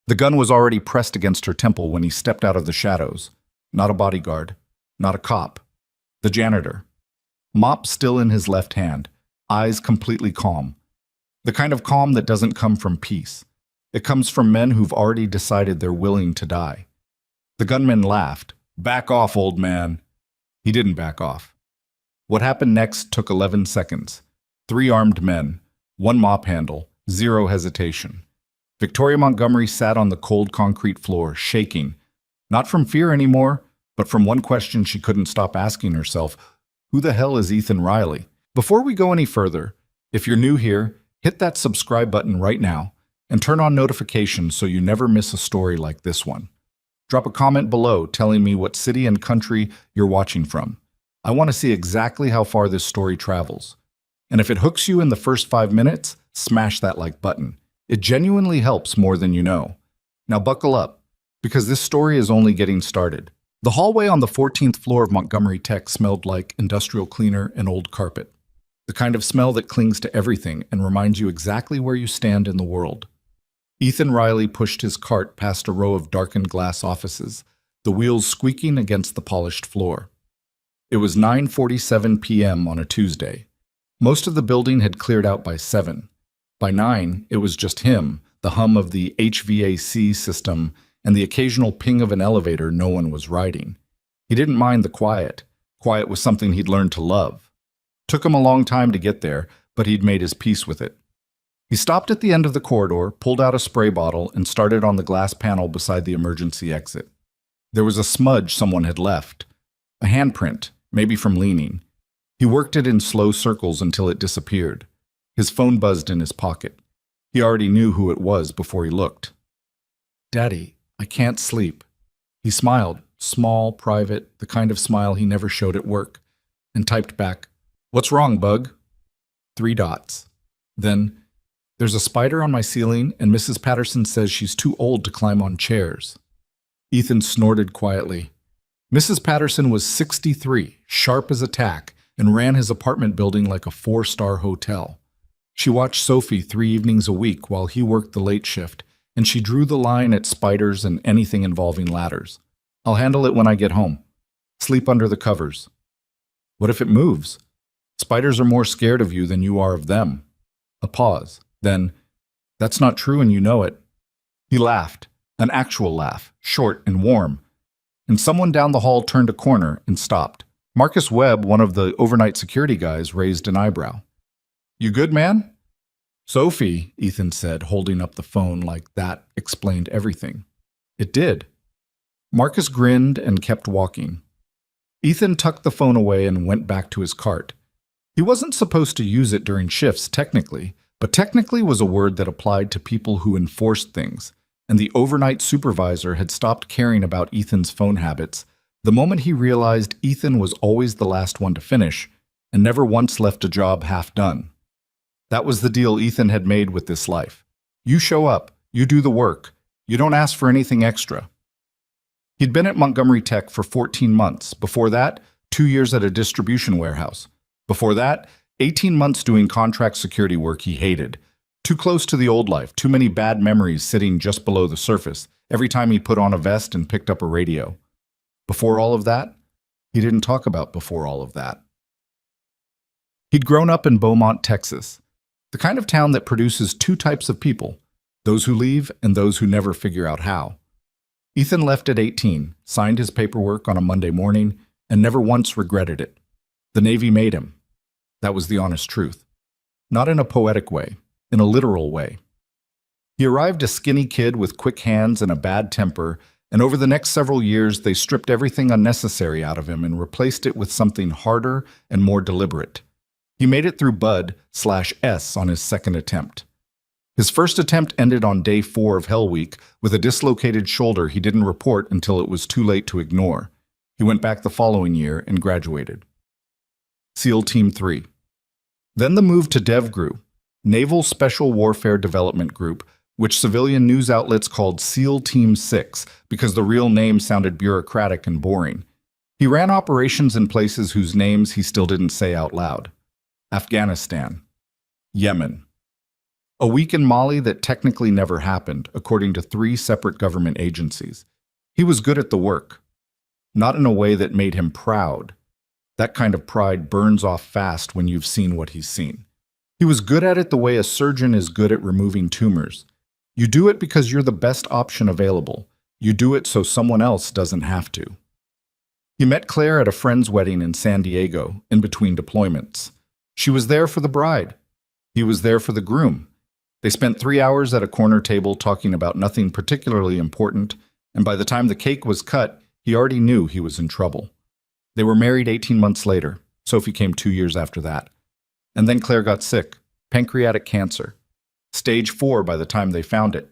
The gun was already pressed against her temple when he stepped out of the shadows. Not a bodyguard, not a cop. The janitor. Mop still in his left hand, eyes completely calm. The kind of calm that doesn't come from peace. It comes from men who've already decided they're willing to die. The gunman laughed. "Back off, old man." He didn't back off. What happened next took 11 seconds. 3 armed men, 1 mop handle, 0 hesitation. Victoria Montgomery sat on the cold concrete floor, shaking. Not from fear anymore, but from one question she couldn't stop asking herself. Who the hell is Ethan Riley? Before we go any further, if you're new here, hit that subscribe button right now and turn on notifications so you never miss a story like this one. Drop a comment below telling me what city and country you're watching from. I want to see exactly how far this story travels. And if it hooks you in the first 5 minutes, smash that like button. It genuinely helps more than you know. Now buckle up, because this story is only getting started. The hallway on the 14th floor of Montgomery Tech smelled like industrial cleaner and old carpet. The kind of smell that clings to everything and reminds you exactly where you stand in the world. Ethan Riley pushed his cart past a row of darkened glass offices, the wheels squeaking against the polished floor. It was 9:47 p.m. on a Tuesday. Most of the building had cleared out by 7. By 9, it was just him, the hum of the HVAC system, and the occasional ping of an elevator no one was riding. He didn't mind the quiet. Quiet was something he'd learned to love. Took him a long time to get there, but he'd made his peace with it. He stopped at the end of the corridor, pulled out a spray bottle, and started on the glass panel beside the emergency exit. There was a smudge someone had left. A handprint, maybe from leaning. He worked it in slow circles until it disappeared. His phone buzzed in his pocket. He already knew who it was before he looked. "Daddy, I can't sleep." He smiled, small, private, the kind of smile he never showed at work, and typed back, "What's wrong, bug?" 3 dots. Then, "There's a spider on my ceiling, and Mrs. Patterson says she's too old to climb on chairs." Ethan snorted quietly. Mrs. Patterson was 63, sharp as a tack, and ran his apartment building like a 4-star hotel. She watched Sophie 3 evenings a week while he worked the late shift, and she drew the line at spiders and anything involving ladders. "I'll handle it when I get home. Sleep under the covers." "What if it moves? Spiders are more scared of you than you are of them." A pause. Then, "That's not true and you know it." He laughed, an actual laugh, short and warm. And someone down the hall turned a corner and stopped. Marcus Webb, one of the overnight security guys, raised an eyebrow. "You good, man?" "Sophie," Ethan said, holding up the phone like that explained everything. It did. Marcus grinned and kept walking. Ethan tucked the phone away and went back to his cart. He wasn't supposed to use it during shifts, technically, but technically was a word that applied to people who enforced things, and the overnight supervisor had stopped caring about Ethan's phone habits the moment he realized Ethan was always the last one to finish and never once left a job half done. That was the deal Ethan had made with this life. You show up, you do the work, you don't ask for anything extra. He'd been at Montgomery Tech for 14 months. Before that, 2 years at a distribution warehouse. Before that, 18 months doing contract security work he hated. Too close to the old life, too many bad memories sitting just below the surface every time he put on a vest and picked up a radio. Before all of that, he didn't talk about before all of that. He'd grown up in Beaumont, Texas, the kind of town that produces 2 types of people, those who leave and those who never figure out how. Ethan left at 18, signed his paperwork on a Monday morning, and never once regretted it. The Navy made him. That was the honest truth. Not in a poetic way, in a literal way. He arrived a skinny kid with quick hands and a bad temper, and over the next several years they stripped everything unnecessary out of him and replaced it with something harder and more deliberate. He made it through Bud/S on his second attempt. His first attempt ended on day 4 of Hell Week with a dislocated shoulder he didn't report until it was too late to ignore. He went back the following year and graduated. SEAL Team 3. Then the move to Dev Group, Naval Special Warfare Development Group, which civilian news outlets called SEAL Team 6 because the real name sounded bureaucratic and boring. He ran operations in places whose names he still didn't say out loud. Afghanistan, Yemen, A week in Mali that technically never happened, according to 3 separate government agencies. He was good at the work, not in a way that made him proud. That kind of pride burns off fast when you've seen what he's seen. He was good at it the way a surgeon is good at removing tumors. You do it because you're the best option available. You do it so someone else doesn't have to. He met Claire at a friend's wedding in San Diego, in between deployments. She was there for the bride. He was there for the groom. They spent 3 hours at a corner table talking about nothing particularly important, and by the time the cake was cut, he already knew he was in trouble. They were married 18 months later. Sophie came 2 years after that. And then Claire got sick, pancreatic cancer. Stage 4 by the time they found it.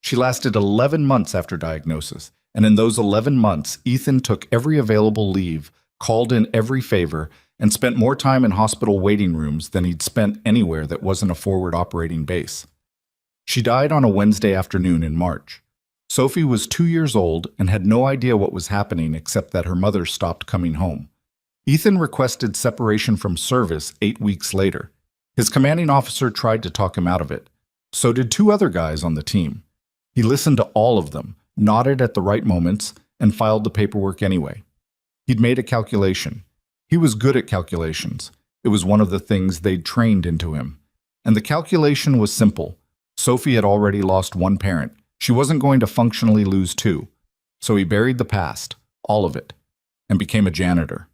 She lasted 11 months after diagnosis, and in those 11 months, Ethan took every available leave, called in every favor, and spent more time in hospital waiting rooms than he'd spent anywhere that wasn't a forward operating base. She died on a Wednesday afternoon in March. Sophie was 2 years old and had no idea what was happening except that her mother stopped coming home. Ethan requested separation from service 8 weeks later. His commanding officer tried to talk him out of it. So did 2 other guys on the team. He listened to all of them, nodded at the right moments, and filed the paperwork anyway. He'd made a calculation. He was good at calculations. It was one of the things they'd trained into him. And the calculation was simple. Sophie had already lost 1 parent. She wasn't going to functionally lose 2. So he buried the past, all of it, and became a janitor.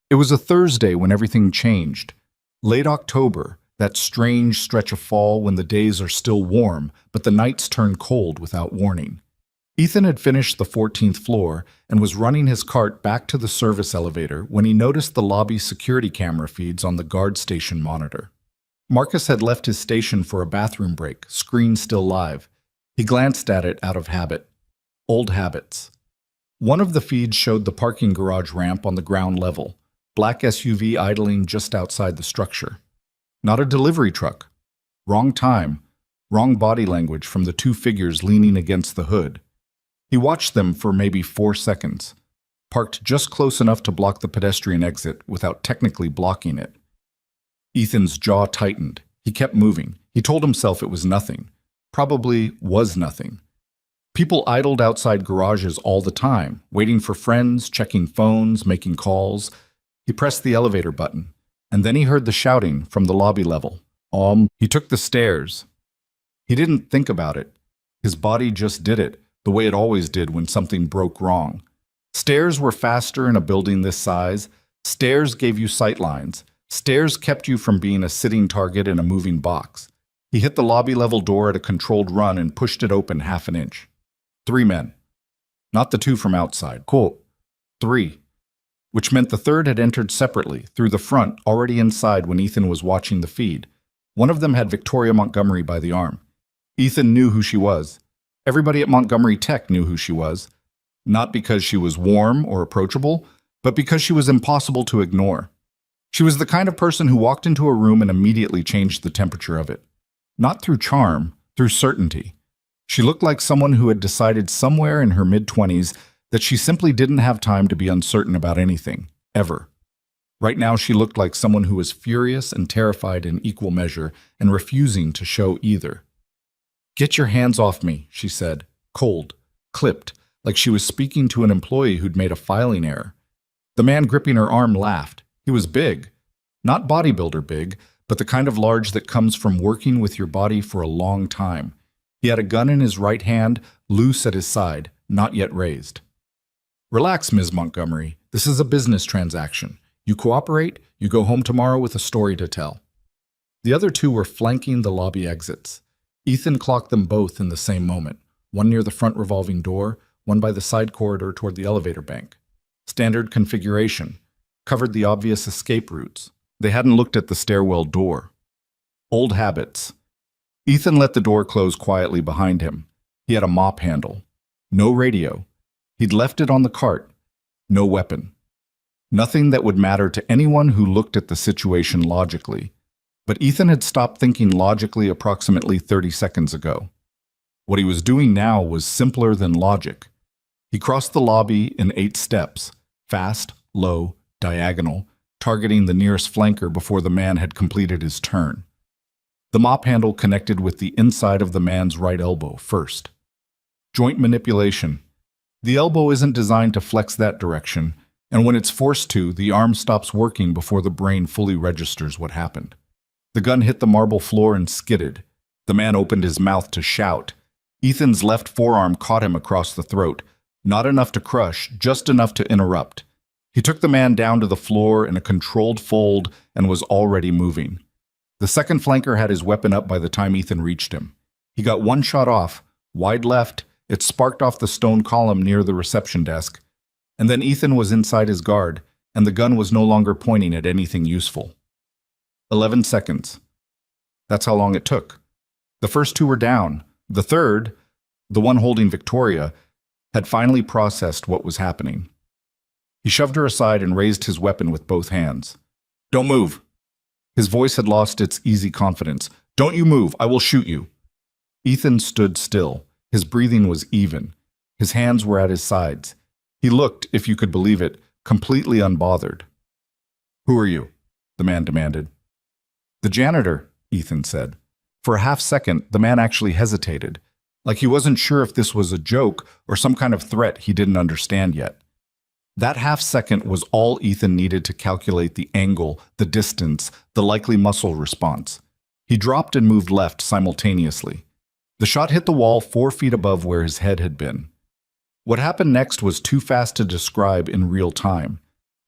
It was a Thursday when everything changed. Late October, that strange stretch of fall when the days are still warm, but the nights turn cold without warning. Ethan had finished the 14th floor and was running his cart back to the service elevator when he noticed the lobby security camera feeds on the guard station monitor. Marcus had left his station for a bathroom break, screen still live. He glanced at it out of habit. Old habits. One of the feeds showed the parking garage ramp on the ground level, black SUV idling just outside the structure. Not a delivery truck. Wrong time, wrong body language from the 2 figures leaning against the hood. He watched them for maybe 4 seconds, parked just close enough to block the pedestrian exit without technically blocking it. Ethan's jaw tightened. He kept moving. He told himself it was nothing. Probably was nothing. People idled outside garages all the time, waiting for friends, checking phones, making calls. He pressed the elevator button, and then he heard the shouting from the lobby level. He took the stairs. He didn't think about it. His body just did it, the way it always did when something broke wrong. Stairs were faster in a building this size. Stairs gave you sight lines. Stairs kept you from being a sitting target in a moving box. He hit the lobby-level door at a controlled run and pushed it open half an inch. 3 men. Not the 2 from outside. Quote, 3. Which meant the third had entered separately, through the front, already inside when Ethan was watching the feed. One of them had Victoria Montgomery by the arm. Ethan knew who she was. Everybody at Montgomery Tech knew who she was. Not because she was warm or approachable, but because she was impossible to ignore. She was the kind of person who walked into a room and immediately changed the temperature of it. Not through charm, through certainty. She looked like someone who had decided somewhere in her mid-20s that she simply didn't have time to be uncertain about anything, ever. Right now she looked like someone who was furious and terrified in equal measure and refusing to show either. "Get your hands off me," she said, cold, clipped, like she was speaking to an employee who'd made a filing error. The man gripping her arm laughed. He was big. Not bodybuilder big, but the kind of large that comes from working with your body for a long time. He had a gun in his right hand, loose at his side, not yet raised. "Relax, Ms. Montgomery. This is a business transaction. You cooperate, you go home tomorrow with a story to tell." The other 2 were flanking the lobby exits. Ethan clocked them both in the same moment, one near the front revolving door, one by the side corridor toward the elevator bank. Standard configuration. Covered the obvious escape routes. They hadn't looked at the stairwell door. Old habits. Ethan let the door close quietly behind him. He had a mop handle. No radio. He'd left it on the cart. No weapon. Nothing that would matter to anyone who looked at the situation logically. But Ethan had stopped thinking logically approximately 30 seconds ago. What he was doing now was simpler than logic. He crossed the lobby in 8 steps, fast, low, diagonal, targeting the nearest flanker before the man had completed his turn. The mop handle connected with the inside of the man's right elbow first. Joint manipulation. The elbow isn't designed to flex that direction, and when it's forced to, the arm stops working before the brain fully registers what happened. The gun hit the marble floor and skidded. The man opened his mouth to shout. Ethan's left forearm caught him across the throat, not enough to crush, just enough to interrupt. He took the man down to the floor in a controlled fold and was already moving. The second flanker had his weapon up by the time Ethan reached him. He got one shot off, wide left. It sparked off the stone column near the reception desk. And then Ethan was inside his guard, and the gun was no longer pointing at anything useful. 11 seconds. That's how long it took. The first two were down. The third, the one holding Victoria, had finally processed what was happening. He shoved her aside and raised his weapon with both hands. "Don't move." His voice had lost its easy confidence. "Don't you move, I will shoot you." Ethan stood still. His breathing was even. His hands were at his sides. He looked, if you could believe it, completely unbothered. "Who are you?" the man demanded. "The janitor," Ethan said. For a half second, the man actually hesitated, like he wasn't sure if this was a joke or some kind of threat he didn't understand yet. That half second was all Ethan needed to calculate the angle, the distance, the likely muscle response. He dropped and moved left simultaneously. The shot hit the wall 4 feet above where his head had been. What happened next was too fast to describe in real time.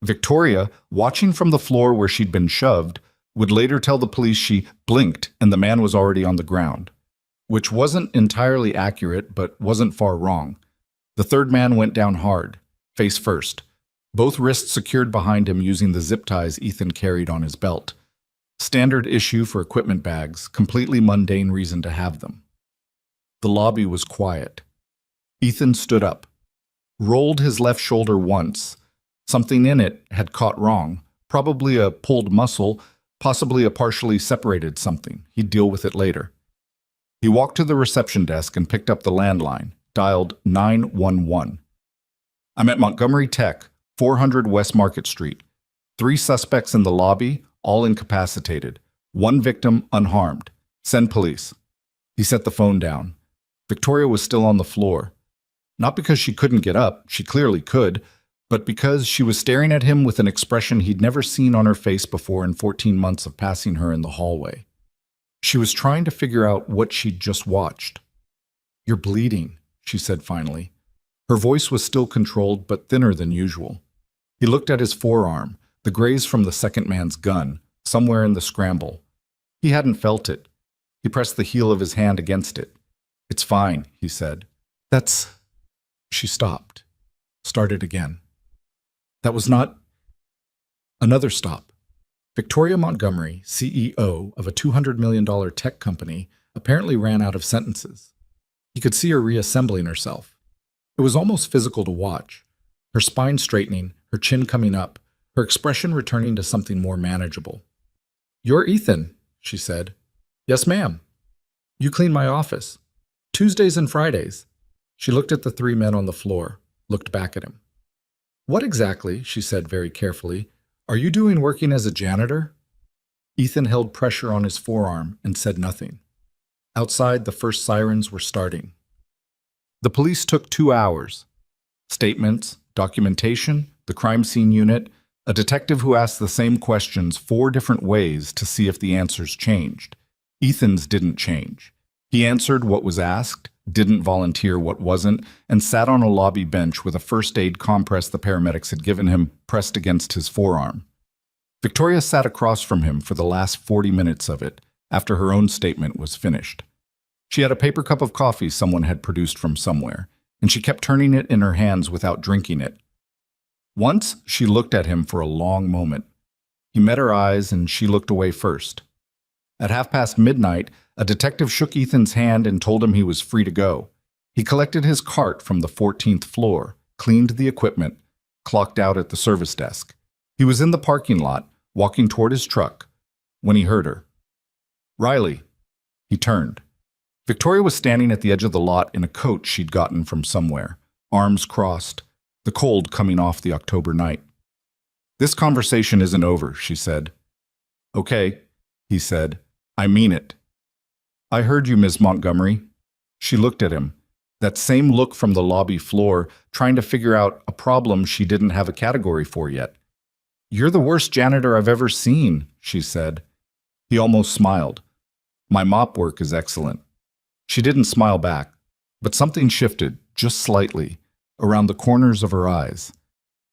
Victoria, watching from the floor where she'd been shoved, would later tell the police she blinked and the man was already on the ground. Which wasn't entirely accurate, but wasn't far wrong. The third man went down hard, face first, both wrists secured behind him using the zip ties Ethan carried on his belt. Standard issue for equipment bags, completely mundane reason to have them. The lobby was quiet. Ethan stood up, rolled his left shoulder once. Something in it had caught wrong, probably a pulled muscle, possibly a partially separated something. He'd deal with it later. He walked to the reception desk and picked up the landline, dialed 911. "I'm at Montgomery Tech, 400 West Market Street. 3 suspects in the lobby, all incapacitated. 1 victim unharmed. Send police." He set the phone down. Victoria was still on the floor. Not because she couldn't get up, she clearly could, but because she was staring at him with an expression he'd never seen on her face before in 14 months of passing her in the hallway. She was trying to figure out what she'd just watched. "You're bleeding," she said finally. Her voice was still controlled, but thinner than usual. He looked at his forearm, the graze from the second man's gun, somewhere in the scramble. He hadn't felt it. He pressed the heel of his hand against it. "It's fine," he said. "That's..." She stopped. Started again. "That was not..." Another stop. Victoria Montgomery, CEO of a $200 million tech company, apparently ran out of sentences. He could see her reassembling herself. It was almost physical to watch. Her spine straightening, her chin coming up, her expression returning to something more manageable. "You're Ethan," she said. "Yes, ma'am. You clean my office. Tuesdays and Fridays." She looked at the 3 men on the floor, looked back at him. "What exactly," she said very carefully, "are you doing working as a janitor?" Ethan held pressure on his forearm and said nothing. Outside, the first sirens were starting. The police took 2 hours. Statements, documentation, the crime scene unit, a detective who asked the same questions 4 different ways to see if the answers changed. Ethan's didn't change. He answered what was asked, didn't volunteer what wasn't, and sat on a lobby bench with a first aid compress the paramedics had given him pressed against his forearm. Victoria sat across from him for the last 40 minutes of it, after her own statement was finished. She had a paper cup of coffee someone had produced from somewhere, and she kept turning it in her hands without drinking it. Once, she looked at him for a long moment. He met her eyes, and she looked away first. At midnight, a detective shook Ethan's hand and told him he was free to go. He collected his cart from the 14th floor, cleaned the equipment, clocked out at the service desk. He was in the parking lot, walking toward his truck, when he heard her. "Riley." He turned. Victoria was standing at the edge of the lot in a coat she'd gotten from somewhere, arms crossed, the cold coming off the October night. "This conversation isn't over," she said. "Okay," he said. "I mean it. I heard you, Miss Montgomery. She looked at him. That same look from the lobby floor, trying to figure out a problem she didn't have a category for yet. You're the worst janitor I've ever seen, she said. He almost smiled. My mop work is excellent. She didn't smile back, but something shifted, just slightly, around the corners of her eyes.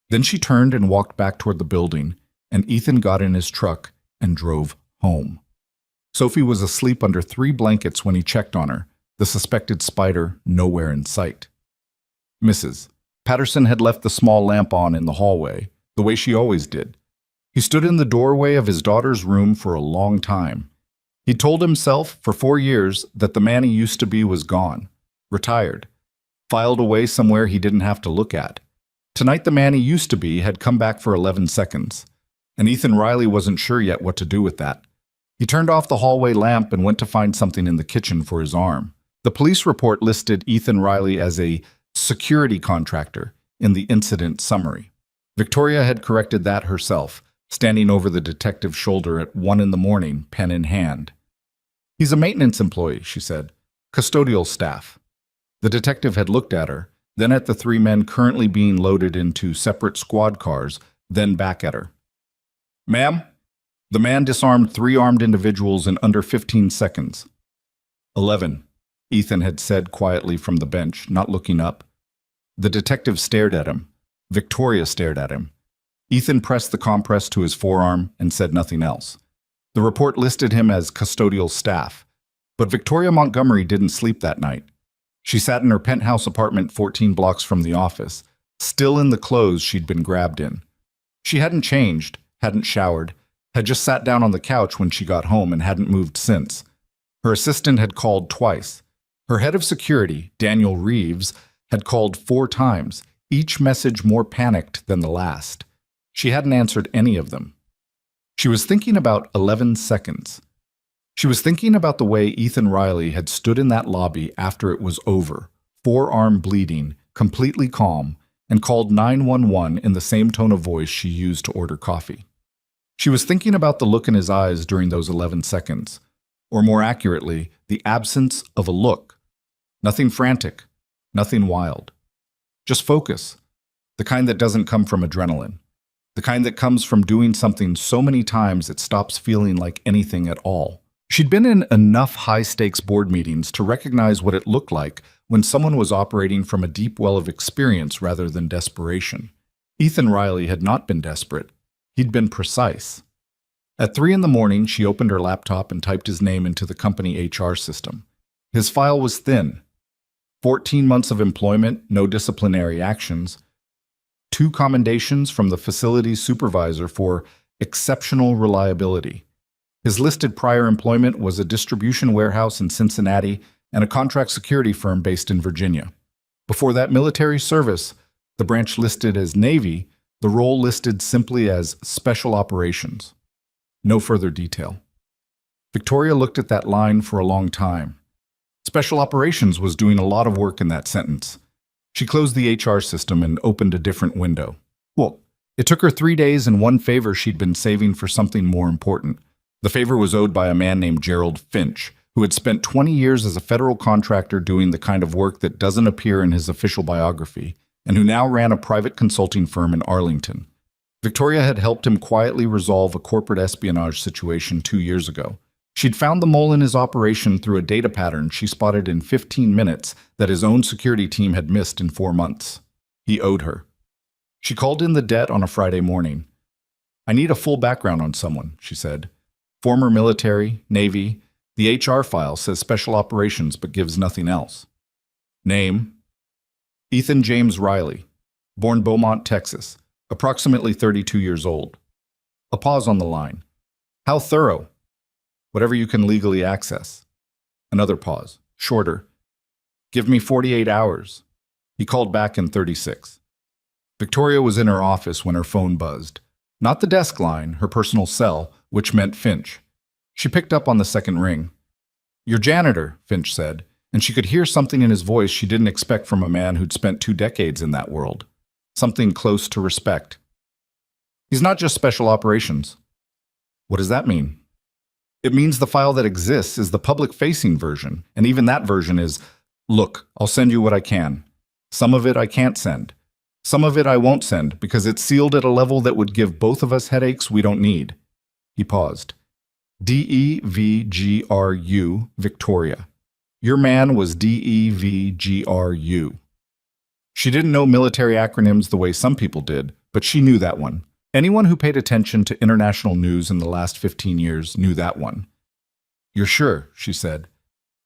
Then she turned and walked back toward the building, and Ethan got in his truck and drove home. Sophie was asleep under 3 blankets when he checked on her, the suspected spider nowhere in sight. Mrs. Patterson had left the small lamp on in the hallway, the way she always did. He stood in the doorway of his daughter's room for a long time. He told himself for 4 years that the man he used to be was gone, retired, filed away somewhere he didn't have to look at. Tonight the man he used to be had come back for 11 seconds, and Ethan Riley wasn't sure yet what to do with that. He turned off the hallway lamp and went to find something in the kitchen for his arm. The police report listed Ethan Riley as a security contractor in the incident summary. Victoria had corrected that herself, standing over the detective's shoulder at 1 in the morning, pen in hand. He's a maintenance employee, she said. Custodial staff. The detective had looked at her, then at the 3 men currently being loaded into separate squad cars, then back at her. Ma'am? The man disarmed 3 armed individuals in under 15 seconds. 11. Ethan had said quietly from the bench, not looking up. The detective stared at him. Victoria stared at him. Ethan pressed the compress to his forearm and said nothing else. The report listed him as custodial staff, but Victoria Montgomery didn't sleep that night. She sat in her penthouse apartment 14 blocks from the office, still in the clothes she'd been grabbed in. She hadn't changed, hadn't showered, had just sat down on the couch when she got home and hadn't moved since. Her assistant had called twice. Her head of security, Daniel Reeves, had called 4 times, each message more panicked than the last. She hadn't answered any of them. She was thinking about 11 seconds. She was thinking about the way Ethan Riley had stood in that lobby after it was over, forearm bleeding, completely calm, and called 911 in the same tone of voice she used to order coffee. She was thinking about the look in his eyes during those 11 seconds, or more accurately, the absence of a look. Nothing frantic, nothing wild. Just focus, the kind that doesn't come from adrenaline, the kind that comes from doing something so many times it stops feeling like anything at all. She'd been in enough high-stakes board meetings to recognize what it looked like when someone was operating from a deep well of experience rather than desperation. Ethan Riley had not been desperate. He'd been precise. At 3 in the morning, she opened her laptop and typed his name into the company HR system. His file was thin. 14 months of employment, no disciplinary actions. 2 commendations from the facility's supervisor for exceptional reliability. His listed prior employment was a distribution warehouse in Cincinnati and a contract security firm based in Virginia. Before that military service, the branch listed as Navy, the role listed simply as Special Operations. No further detail. Victoria looked at that line for a long time. Special Operations was doing a lot of work in that sentence. She closed the HR system and opened a different window. Well, it took her 3 days and one favor she'd been saving for something more important. The favor was owed by a man named Gerald Finch, who had spent 20 years as a federal contractor doing the kind of work that doesn't appear in his official biography, and who now ran a private consulting firm in Arlington. Victoria had helped him quietly resolve a corporate espionage situation 2 years ago. She'd found the mole in his operation through a data pattern she spotted in 15 minutes that his own security team had missed in 4 months. He owed her. She called in the debt on a Friday morning. I need a full background on someone, she said. Former military, Navy. The HR file says Special Operations but gives nothing else. Name: Ethan James Riley, born Beaumont, Texas, approximately 32 years old. A pause on the line. How thorough? Whatever you can legally access. Another pause, shorter. Give me 48 hours. He called back in 36. Victoria was in her office when her phone buzzed. Not the desk line, her personal cell, which meant Finch. She picked up on the second ring. Your janitor, Finch said, and she could hear something in his voice she didn't expect from a man who'd spent 2 decades in that world. Something close to respect. He's not just Special Operations. What does that mean? It means the file that exists is the public-facing version, and even that version is, look, I'll send you what I can. Some of it I can't send. Some of it I won't send because it's sealed at a level that would give both of us headaches we don't need. He paused. DEVGRU, Victoria. Your man was DEVGRU. She didn't know military acronyms the way some people did, but she knew that one. Anyone who paid attention to international news in the last 15 years knew that one. You're sure, she said.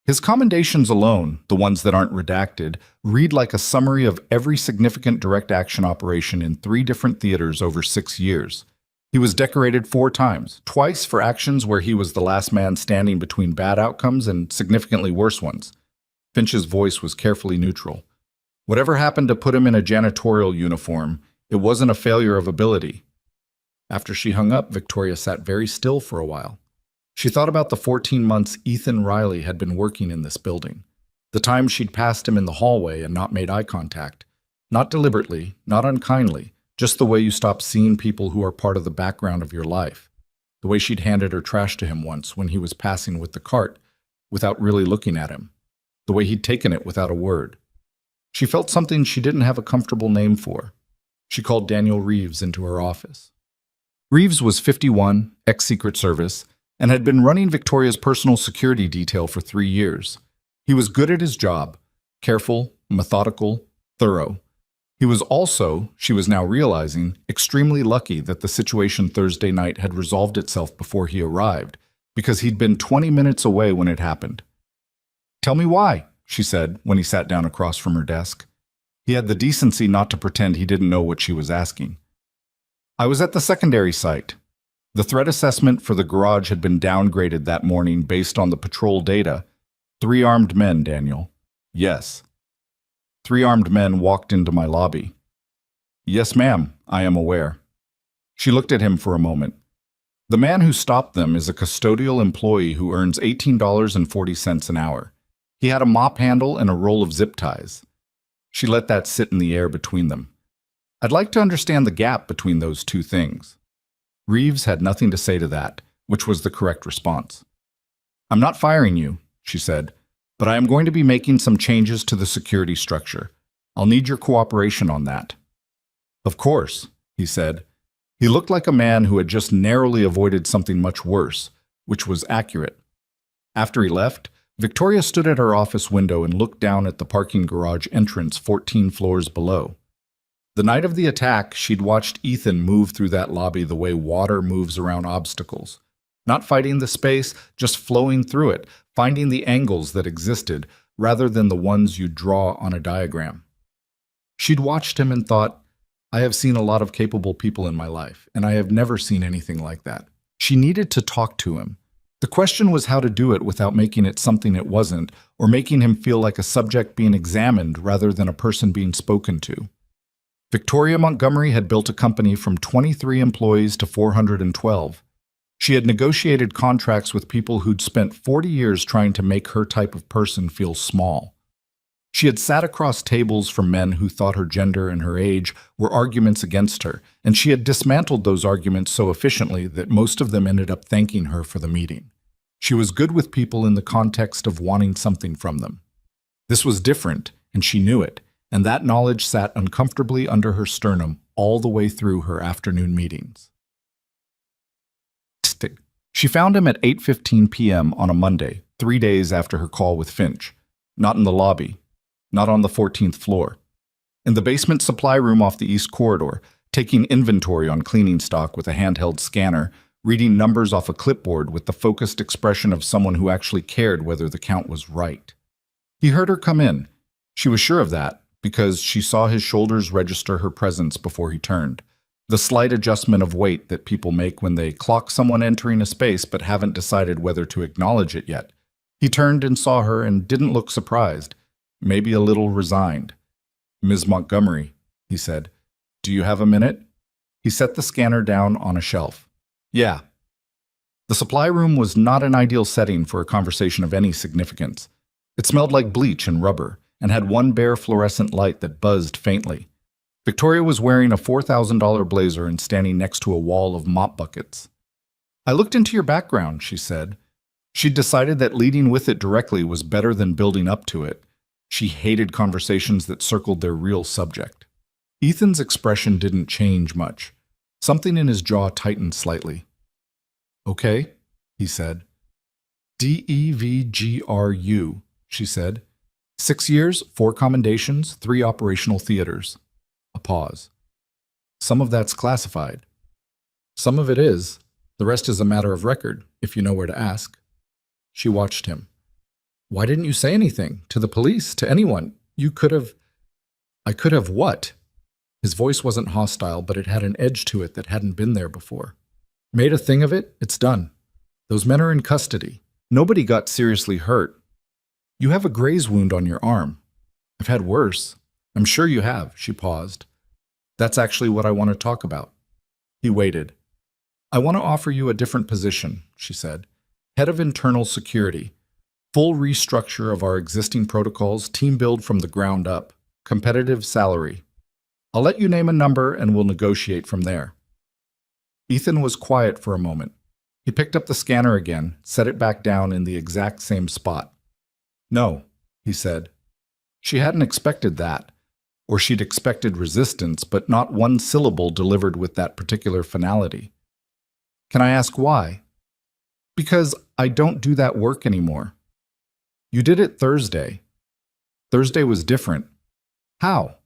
His commendations alone, the ones that aren't redacted, read like a summary of every significant direct action operation in 3 different theaters over 6 years. He was decorated 4 times, twice for actions where he was the last man standing between bad outcomes and significantly worse ones. Finch's voice was carefully neutral. Whatever happened to put him in a janitorial uniform, it wasn't a failure of ability. After she hung up, Victoria sat very still for a while. She thought about the 14 months Ethan Riley had been working in this building. The time she'd passed him in the hallway and not made eye contact. Not deliberately, not unkindly, just the way you stop seeing people who are part of the background of your life. The way she'd handed her trash to him once when he was passing with the cart, without really looking at him. The way he'd taken it without a word. She felt something she didn't have a comfortable name for. She called Daniel Reeves into her office. Reeves was 51, ex-Secret Service, and had been running Victoria's personal security detail for 3 years. He was good at his job, careful, methodical, thorough. He was also, she was now realizing, extremely lucky that the situation Thursday night had resolved itself before he arrived, because he'd been 20 minutes away when it happened. "Tell me why," she said when he sat down across from her desk. He had the decency not to pretend he didn't know what she was asking. "I was at the secondary site. The threat assessment for the garage had been downgraded that morning based on the patrol data. 3 armed men, Daniel." "Yes." 3 armed men walked into my lobby. "Yes, ma'am, I am aware." She looked at him for a moment. "The man who stopped them is a custodial employee who earns $18.40 an hour. He had a mop handle and a roll of zip ties." She let that sit in the air between them. "I'd like to understand the gap between those 2 things." Reeves had nothing to say to that, which was the correct response. "I'm not firing you," she said, "but I am going to be making some changes to the security structure. I'll need your cooperation on that." "Of course," he said. He looked like a man who had just narrowly avoided something much worse, which was accurate. After he left, Victoria stood at her office window and looked down at the parking garage entrance 14 floors below. The night of the attack, she'd watched Ethan move through that lobby the way water moves around obstacles. Not fighting the space, just flowing through it, finding the angles that existed, rather than the ones you draw on a diagram. She'd watched him and thought, I have seen a lot of capable people in my life, and I have never seen anything like that. She needed to talk to him. The question was how to do it without making it something it wasn't, or making him feel like a subject being examined rather than a person being spoken to. Victoria Montgomery had built a company from 23 employees to 412. She had negotiated contracts with people who'd spent 40 years trying to make her type of person feel small. She had sat across tables from men who thought her gender and her age were arguments against her, and she had dismantled those arguments so efficiently that most of them ended up thanking her for the meeting. She was good with people in the context of wanting something from them. This was different, and she knew it, and that knowledge sat uncomfortably under her sternum all the way through her afternoon meetings. She found him at 8:15 p.m. on a Monday, 3 days after her call with Finch. Not in the lobby. Not on the 14th floor. In the basement supply room off the east corridor, taking inventory on cleaning stock with a handheld scanner, reading numbers off a clipboard with the focused expression of someone who actually cared whether the count was right. He heard her come in. She was sure of that, because she saw his shoulders register her presence before he turned. The slight adjustment of weight that people make when they clock someone entering a space but haven't decided whether to acknowledge it yet. He turned and saw her and didn't look surprised. Maybe a little resigned. "Ms. Montgomery," he said, "do you have a minute?" He set the scanner down on a shelf. "Yeah." The supply room was not an ideal setting for a conversation of any significance. It smelled like bleach and rubber, and had one bare fluorescent light that buzzed faintly. Victoria was wearing a $4,000 blazer and standing next to a wall of mop buckets. "I looked into your background," she said. She'd decided that leading with it directly was better than building up to it. She hated conversations that circled their real subject. Ethan's expression didn't change much. Something in his jaw tightened slightly. "Okay," he said. "DEVGRU," she said. 6 years, 4 commendations, 3 operational theaters. A pause. "Some of that's classified." "Some of it is. The rest is a matter of record, if you know where to ask." She watched him. "Why didn't you say anything? To the police? To anyone? You could have—" "I could have what?" His voice wasn't hostile, but it had an edge to it that hadn't been there before. "Made a thing of it? It's done. Those men are in custody. Nobody got seriously hurt. You have a graze wound on your arm. I've had worse. I'm sure you have." She paused. "That's actually what I want to talk about." He waited. "I want to offer you a different position," she said. "Head of Internal Security. Full restructure of our existing protocols, team build from the ground up. Competitive salary. I'll let you name a number and we'll negotiate from there." Ethan was quiet for a moment. He picked up the scanner again, set it back down in the exact same spot. "No," he said. She hadn't expected that, or she'd expected resistance, but not one syllable delivered with that particular finality. "Can I ask why?" "Because I don't do that work anymore." "You did it Thursday." "Thursday was different." "How?"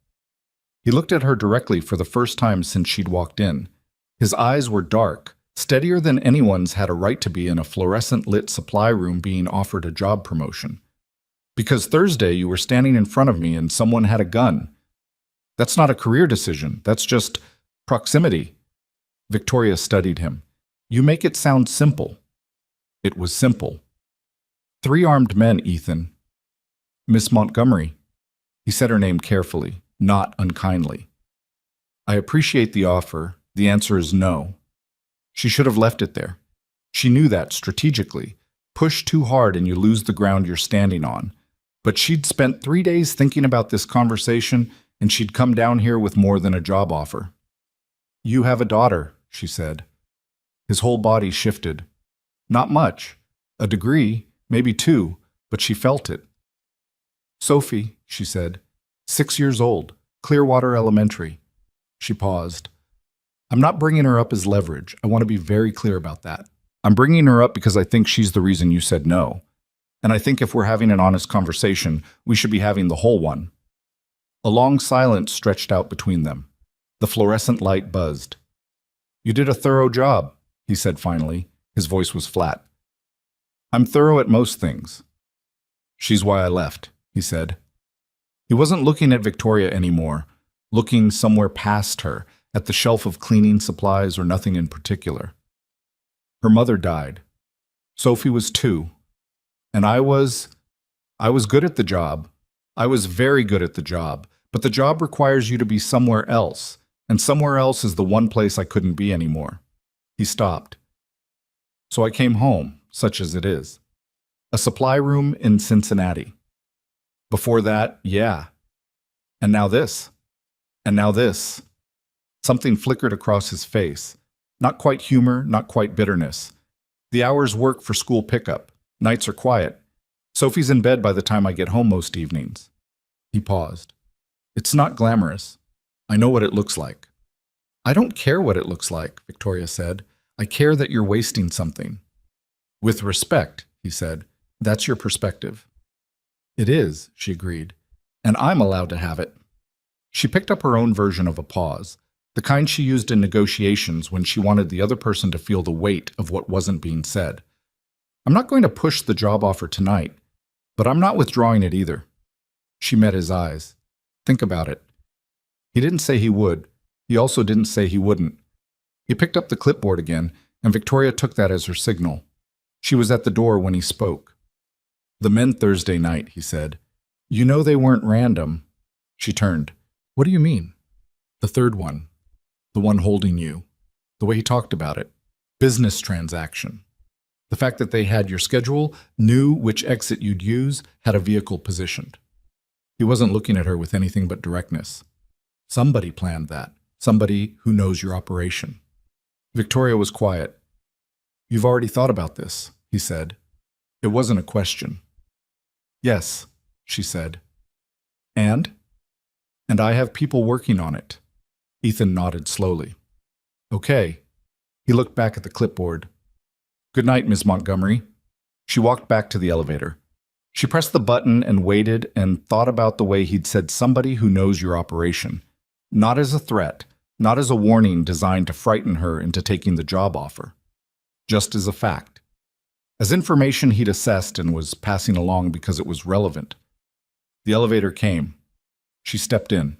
He looked at her directly for the first time since she'd walked in. His eyes were dark, steadier than anyone's had a right to be in a fluorescent-lit supply room being offered a job promotion. "Because Thursday you were standing in front of me and someone had a gun. That's not a career decision, that's just proximity." Victoria studied him. "You make it sound simple." It was simple. 3 armed men, Ethan. "Miss Montgomery." He said her name carefully, not unkindly. "I appreciate the offer. The answer is no." She should have left it there. She knew that strategically. Push too hard and you lose the ground you're standing on. But she'd spent 3 days thinking about this conversation, and she'd come down here with more than a job offer. "You have a daughter," she said. His whole body shifted. Not much. A degree, maybe 2, but she felt it. "Sophie," she said. 6 years old, Clearwater Elementary. She paused. "I'm not bringing her up as leverage. I want to be very clear about that. I'm bringing her up because I think she's the reason you said no. And I think if we're having an honest conversation, we should be having the whole one." A long silence stretched out between them. The fluorescent light buzzed. "You did a thorough job," he said finally. His voice was flat. "I'm thorough at most things." "She's why I left," he said. He wasn't looking at Victoria anymore, looking somewhere past her, at the shelf of cleaning supplies or nothing in particular. Her mother died. Sophie was 2. And I was good at the job. I was very good at the job, but the job requires you to be somewhere else, and somewhere else is the one place I couldn't be anymore. He stopped. So I came home, such as it is. A supply room in Cincinnati. Before that, yeah. And now this. And now this. Something flickered across his face. Not quite humor, not quite bitterness. The hours work for school pickup. Nights are quiet. Sophie's in bed by the time I get home most evenings. He paused. It's not glamorous. I know what it looks like. I don't care what it looks like, Victoria said. I care that you're wasting something. With respect, he said. That's your perspective. It is, she agreed. And I'm allowed to have it. She picked up her own version of a pause, the kind she used in negotiations when she wanted the other person to feel the weight of what wasn't being said. I'm not going to push the job offer tonight, but I'm not withdrawing it either. She met his eyes. Think about it. He didn't say he would. He also didn't say he wouldn't. He picked up the clipboard again, and Victoria took that as her signal. She was at the door when he spoke. The men Thursday night, he said. You know they weren't random. She turned. What do you mean? The third one. The one holding you. The way he talked about it. Business transaction. The fact that they had your schedule, knew which exit you'd use, had a vehicle positioned. He wasn't looking at her with anything but directness. Somebody planned that. Somebody who knows your operation. Victoria was quiet. You've already thought about this, he said. It wasn't a question. Yes, she said. And? And I have people working on it. Ethan nodded slowly. Okay. He looked back at the clipboard. Good night, Miss Montgomery. She walked back to the elevator. She pressed the button and waited and thought about the way he'd said somebody who knows your operation. Not as a threat, not as a warning designed to frighten her into taking the job offer. Just as a fact. As information he'd assessed and was passing along because it was relevant. The elevator came. She stepped in.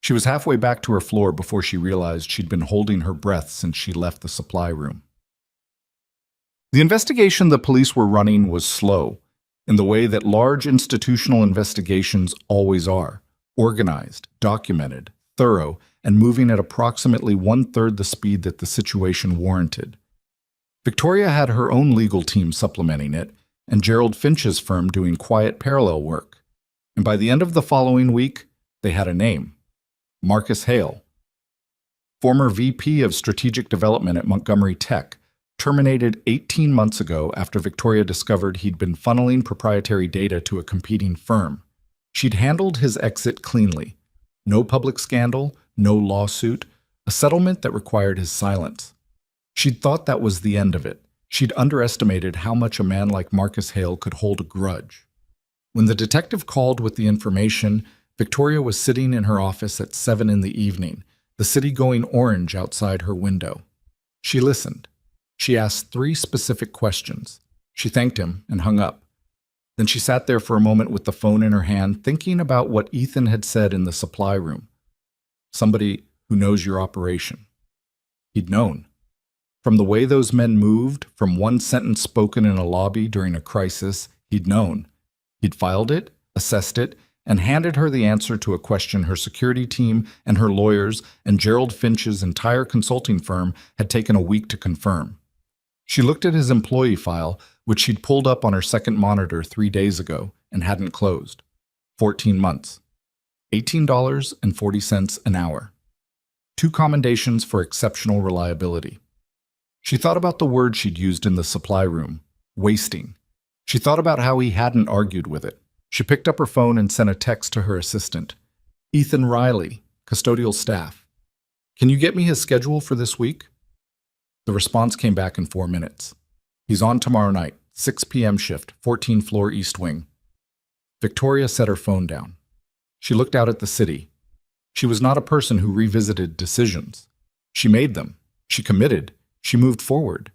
She was halfway back to her floor before she realized she'd been holding her breath since she left the supply room. The investigation the police were running was slow, in the way that large institutional investigations always are, organized, documented, thorough, and moving at approximately one-third the speed that the situation warranted. Victoria had her own legal team supplementing it, and Gerald Finch's firm doing quiet parallel work. And by the end of the following week, they had a name. Marcus Hale, former VP of Strategic Development at Montgomery Tech, terminated 18 months ago after Victoria discovered he'd been funneling proprietary data to a competing firm. She'd handled his exit cleanly. No public scandal, no lawsuit, a settlement that required his silence. She'd thought that was the end of it. She'd underestimated how much a man like Marcus Hale could hold a grudge. When the detective called with the information, Victoria was sitting in her office at 7 in the evening, the city going orange outside her window. She listened. She asked 3 specific questions. She thanked him and hung up. Then she sat there for a moment with the phone in her hand, thinking about what Ethan had said in the supply room. Somebody who knows your operation. He'd known. From the way those men moved, from one sentence spoken in a lobby during a crisis, he'd known. He'd filed it, assessed it, and handed her the answer to a question her security team and her lawyers and Gerald Finch's entire consulting firm had taken a week to confirm. She looked at his employee file, which she'd pulled up on her second monitor 3 days ago and hadn't closed. 14 months. $18.40 an hour. 2 commendations for exceptional reliability. She thought about the word she'd used in the supply room, wasting. She thought about how he hadn't argued with it. She picked up her phone and sent a text to her assistant. Ethan Riley, custodial staff. Can you get me his schedule for this week? The response came back in 4 minutes. He's on tomorrow night, 6 p.m. shift, 14th floor East Wing. Victoria set her phone down. She looked out at the city. She was not a person who revisited decisions. She made them. She committed. She moved forward.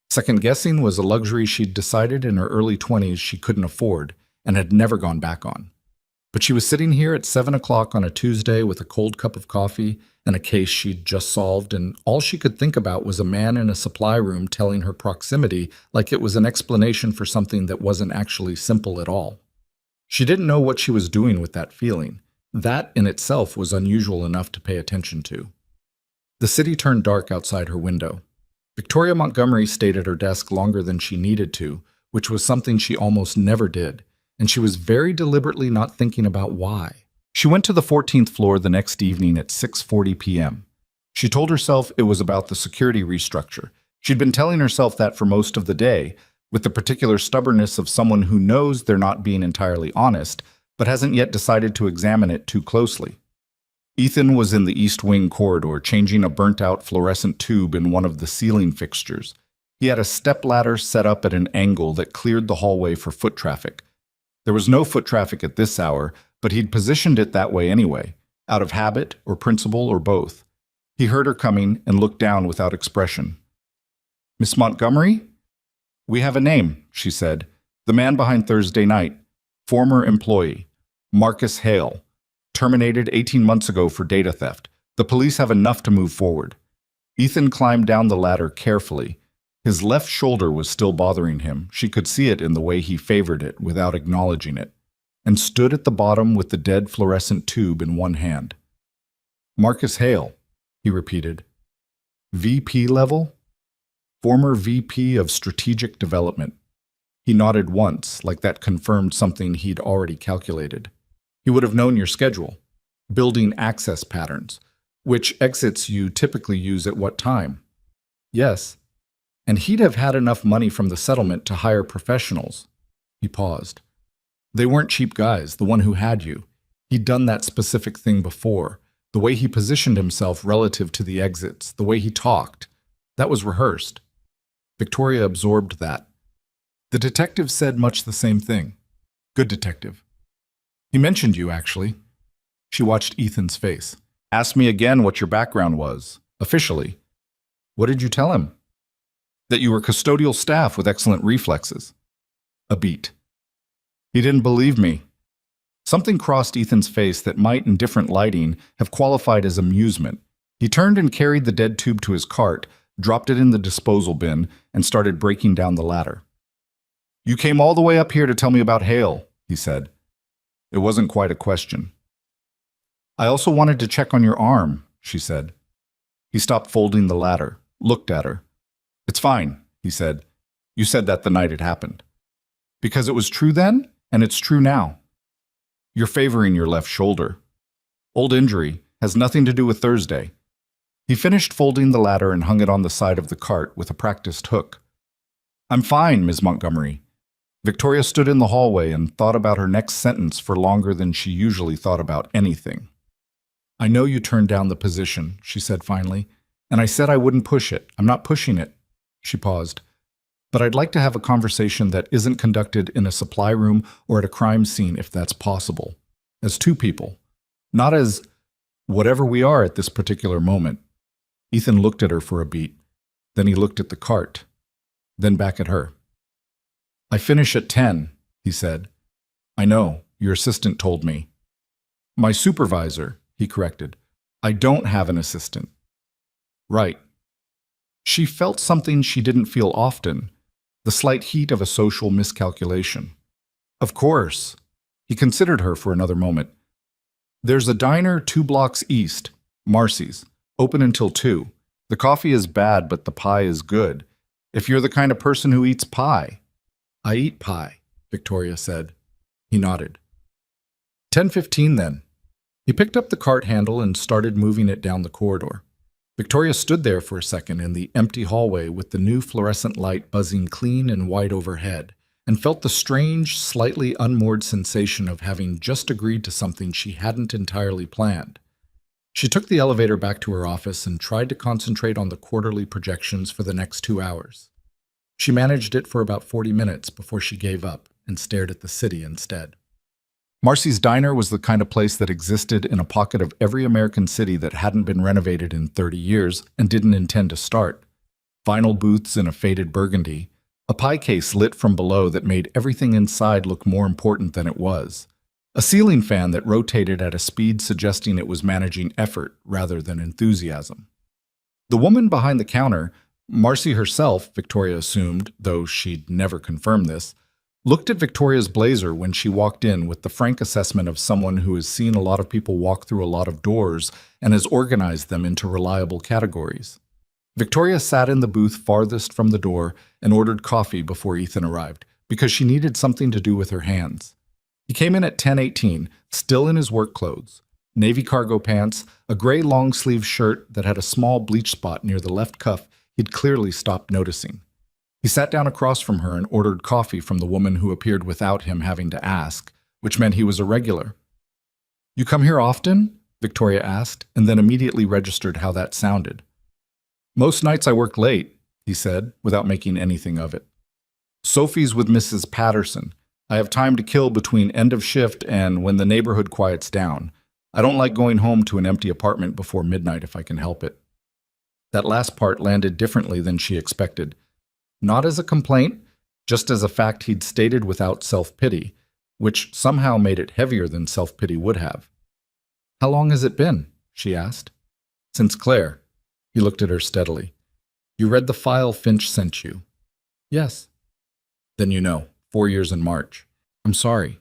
Second-guessing was a luxury she'd decided in her early 20s she couldn't afford and had never gone back on. But she was sitting here at 7 o'clock on a Tuesday with a cold cup of coffee and a case she'd just solved, and all she could think about was a man in a supply room telling her proximity like it was an explanation for something that wasn't actually simple at all. She didn't know what she was doing with that feeling. That in itself was unusual enough to pay attention to. The city turned dark outside her window. Victoria Montgomery stayed at her desk longer than she needed to, which was something she almost never did, and she was very deliberately not thinking about why. She went to the 14th floor the next evening at 6:40 p.m. She told herself it was about the security restructure. She'd been telling herself that for most of the day, with the particular stubbornness of someone who knows they're not being entirely honest, but hasn't yet decided to examine it too closely. Ethan was in the East Wing corridor, changing a burnt-out fluorescent tube in one of the ceiling fixtures. He had a stepladder set up at an angle that cleared the hallway for foot traffic. There was no foot traffic at this hour, but he'd positioned it that way anyway, out of habit or principle or both. He heard her coming and looked down without expression. "Miss Montgomery?" "We have a name," she said. "The man behind Thursday night. Former employee. Marcus Hale. Terminated 18 months ago for data theft. The police have enough to move forward." Ethan climbed down the ladder carefully. His left shoulder was still bothering him. She could see it in the way he favored it without acknowledging it, and stood at the bottom with the dead fluorescent tube in one hand. "Marcus Hale," he repeated. "VP level?" "Former VP of Strategic Development." He nodded once, like that confirmed something he'd already calculated. He would have known your schedule. Building access patterns. Which exits you typically use at what time? "Yes." and he'd have had enough money from the settlement to hire professionals. He paused. They weren't cheap guys, the one who had you. He'd done that specific thing before. The way he positioned himself relative to the exits, the way he talked, that was rehearsed. Victoria absorbed that. The detective said much the same thing. Good detective. He mentioned you, actually. She watched Ethan's face. Asked me again what your background was, officially. What did you tell him? That you were custodial staff with excellent reflexes. A beat. He didn't believe me. Something crossed Ethan's face that might, in different lighting, have qualified as amusement. He turned and carried the dead tube to his cart, dropped it in the disposal bin, and started breaking down the ladder. You came all the way up here to tell me about Hale, he said. It wasn't quite a question. I also wanted to check on your arm, she said. He stopped folding the ladder, looked at her. It's fine, he said. You said that the night it happened. Because it was true then, and it's true now. You're favoring your left shoulder. Old injury has nothing to do with Thursday. He finished folding the ladder and hung it on the side of the cart with a practiced hook. I'm fine, Ms. Montgomery. Victoria stood in the hallway and thought about her next sentence for longer than she usually thought about anything. I know you turned down the position, she said finally, and I said I wouldn't push it. I'm not pushing it. She paused. But I'd like to have a conversation that isn't conducted in a supply room or at a crime scene if that's possible. As two people. Not as whatever we are at this particular moment. Ethan looked at her for a beat. Then he looked at the cart. Then back at her. I finish at 10, he said. I know, your assistant told me. My supervisor, he corrected. I don't have an assistant. Right. She felt something she didn't feel often. The slight heat of a social miscalculation. Of course. He considered her for another moment. There's a diner 2 blocks east, Marcy's, open until 2. The coffee is bad, but the pie is good. If you're the kind of person who eats pie. I eat pie, Victoria said. He nodded. 10:15 then. He picked up the cart handle and started moving it down the corridor. Victoria stood there for a second in the empty hallway with the new fluorescent light buzzing clean and white overhead, and felt the strange, slightly unmoored sensation of having just agreed to something she hadn't entirely planned. She took the elevator back to her office and tried to concentrate on the quarterly projections for the next 2 hours. She managed it for about 40 minutes before she gave up and stared at the city instead. Marcy's Diner was the kind of place that existed in a pocket of every American city that hadn't been renovated in 30 years and didn't intend to start. Vinyl booths in a faded burgundy, a pie case lit from below that made everything inside look more important than it was, a ceiling fan that rotated at a speed suggesting it was managing effort rather than enthusiasm. The woman behind the counter, Marcy herself, Victoria assumed, though she'd never confirmed this, looked at Victoria's blazer when she walked in with the frank assessment of someone who has seen a lot of people walk through a lot of doors and has organized them into reliable categories. Victoria sat in the booth farthest from the door and ordered coffee before Ethan arrived, because she needed something to do with her hands. He came in at 10:18, still in his work clothes, navy cargo pants, a gray long-sleeve shirt that had a small bleach spot near the left cuff he'd clearly stopped noticing. He sat down across from her and ordered coffee from the woman who appeared without him having to ask, which meant he was a regular. You come here often? Victoria asked, and then immediately registered how that sounded. Most nights I work late, he said, without making anything of it. Sophie's with Mrs. Patterson. I have time to kill between end of shift and when the neighborhood quiets down. I don't like going home to an empty apartment before midnight if I can help it. That last part landed differently than she expected. Not as a complaint, just as a fact he'd stated without self-pity, which somehow made it heavier than self-pity would have. How long has it been? She asked. Since Claire. He looked at her steadily. You read the file Finch sent you? Yes. Then you know, 4 years in March. I'm sorry.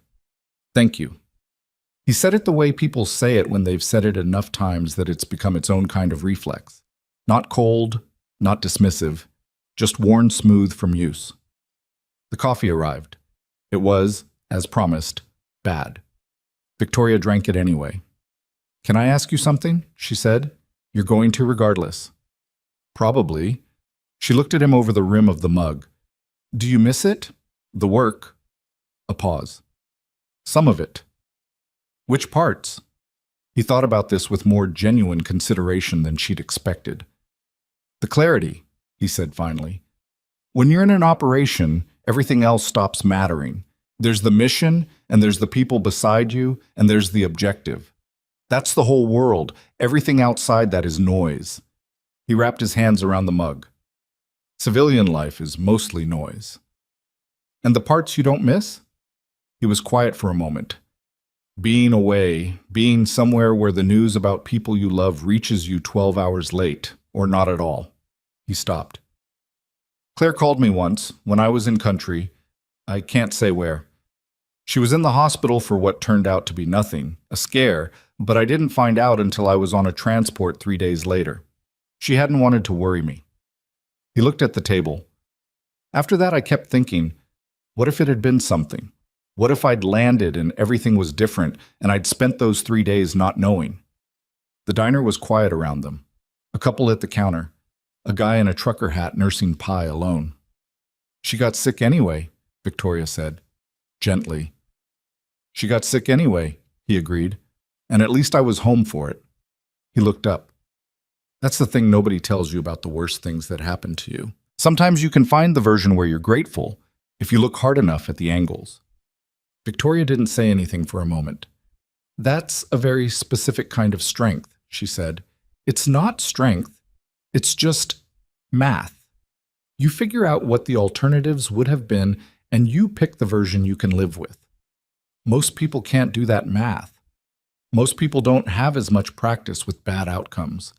Thank you. He said it the way people say it when they've said it enough times that it's become its own kind of reflex. Not cold, not dismissive, just worn smooth from use. The coffee arrived. It was, as promised, bad. Victoria drank it anyway. Can I ask you something? She said. You're going to regardless. Probably. She looked at him over the rim of the mug. Do you miss it? The work? A pause. Some of it. Which parts? He thought about this with more genuine consideration than she'd expected. The clarity, he said finally. When you're in an operation, everything else stops mattering. There's the mission, and there's the people beside you, and there's the objective. That's the whole world. Everything outside that is noise. He wrapped his hands around the mug. Civilian life is mostly noise. And the parts you don't miss? He was quiet for a moment. Being away, being somewhere where the news about people you love reaches you 12 hours late, or not at all. He stopped. Claire called me once, when I was in country. I can't say where. She was in the hospital for what turned out to be nothing, a scare, but I didn't find out until I was on a transport 3 days later. She hadn't wanted to worry me. He looked at the table. After that, I kept thinking, what if it had been something? What if I'd landed and everything was different and I'd spent those 3 days not knowing? The diner was quiet around them. A couple at the counter. A guy in a trucker hat nursing pie alone. She got sick anyway, Victoria said, gently. She got sick anyway, he agreed, and at least I was home for it. He looked up. That's the thing nobody tells you about the worst things that happen to you. Sometimes you can find the version where you're grateful if you look hard enough at the angles. Victoria didn't say anything for a moment. That's a very specific kind of strength, she said. It's not strength. It's just math. You figure out what the alternatives would have been, and you pick the version you can live with. Most people can't do that math. Most people don't have as much practice with bad outcomes.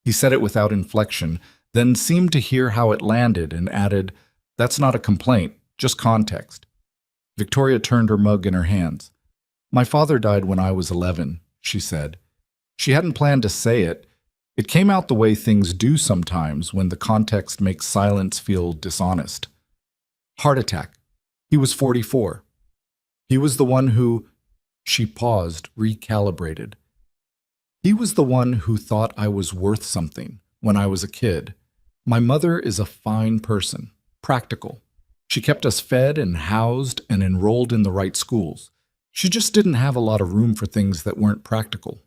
He said it without inflection, then seemed to hear how it landed and added, That's not a complaint, just context. Victoria turned her mug in her hands. My father died when I was 11, she said. She hadn't planned to say it. It came out the way things do sometimes when the context makes silence feel dishonest. Heart attack. He was 44. He was the one who... She paused, recalibrated. He was the one who thought I was worth something when I was a kid. My mother is a fine person, practical. She kept us fed and housed and enrolled in the right schools. She just didn't have a lot of room for things that weren't practical.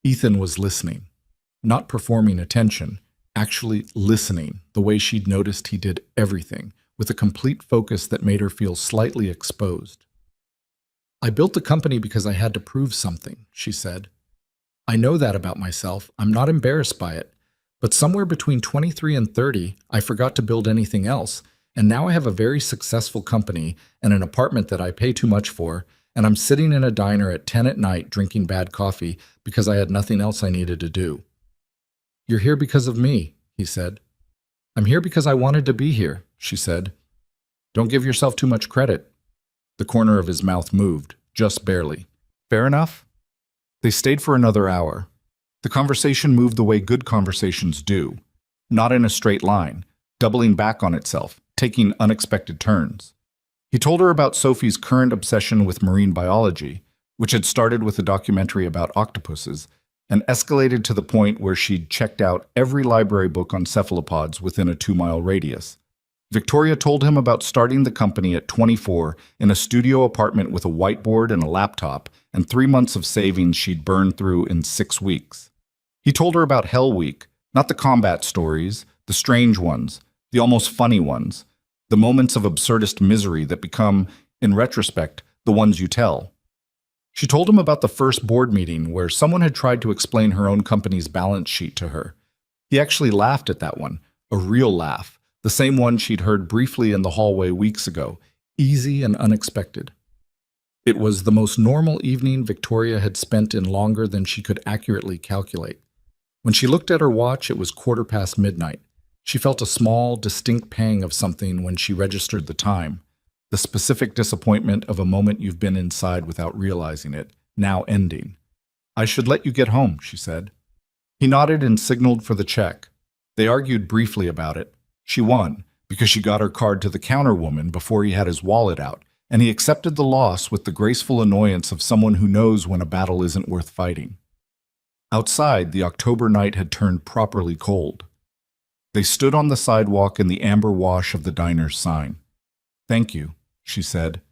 Ethan was listening, not performing attention, actually listening the way she'd noticed he did everything, with a complete focus that made her feel slightly exposed. I built the company because I had to prove something, she said. I know that about myself. I'm not embarrassed by it. But somewhere between 23 and 30, I forgot to build anything else, and now I have a very successful company and an apartment that I pay too much for, and I'm sitting in a diner at 10 at night drinking bad coffee because I had nothing else I needed to do. You're here because of me, he said. I'm here because I wanted to be here, she said. Don't give yourself too much credit. The corner of his mouth moved, just barely. Fair enough? They stayed for another hour. The conversation moved the way good conversations do, not in a straight line, doubling back on itself, taking unexpected turns. He told her about Sophie's current obsession with marine biology, which had started with a documentary about octopuses, and escalated to the point where she'd checked out every library book on cephalopods within a 2-mile radius. Victoria told him about starting the company at 24 in a studio apartment with a whiteboard and a laptop, and 3 months of savings she'd burned through in 6 weeks. He told her about Hell Week, not the combat stories, the strange ones, the almost funny ones, the moments of absurdist misery that become, in retrospect, the ones you tell. She told him about the first board meeting where someone had tried to explain her own company's balance sheet to her. He actually laughed at that one, a real laugh. The same one she'd heard briefly in the hallway weeks ago, easy and unexpected. It was the most normal evening Victoria had spent in longer than she could accurately calculate. When she looked at her watch, it was 1:15 midnight. She felt a small, distinct pang of something when she registered the time, the specific disappointment of a moment you've been inside without realizing it, now ending. I should let you get home, she said. He nodded and signaled for the check. They argued briefly about it. She won, because she got her card to the counter woman before he had his wallet out, and he accepted the loss with the graceful annoyance of someone who knows when a battle isn't worth fighting. Outside, the October night had turned properly cold. They stood on the sidewalk in the amber wash of the diner's sign. "Thank you," she said,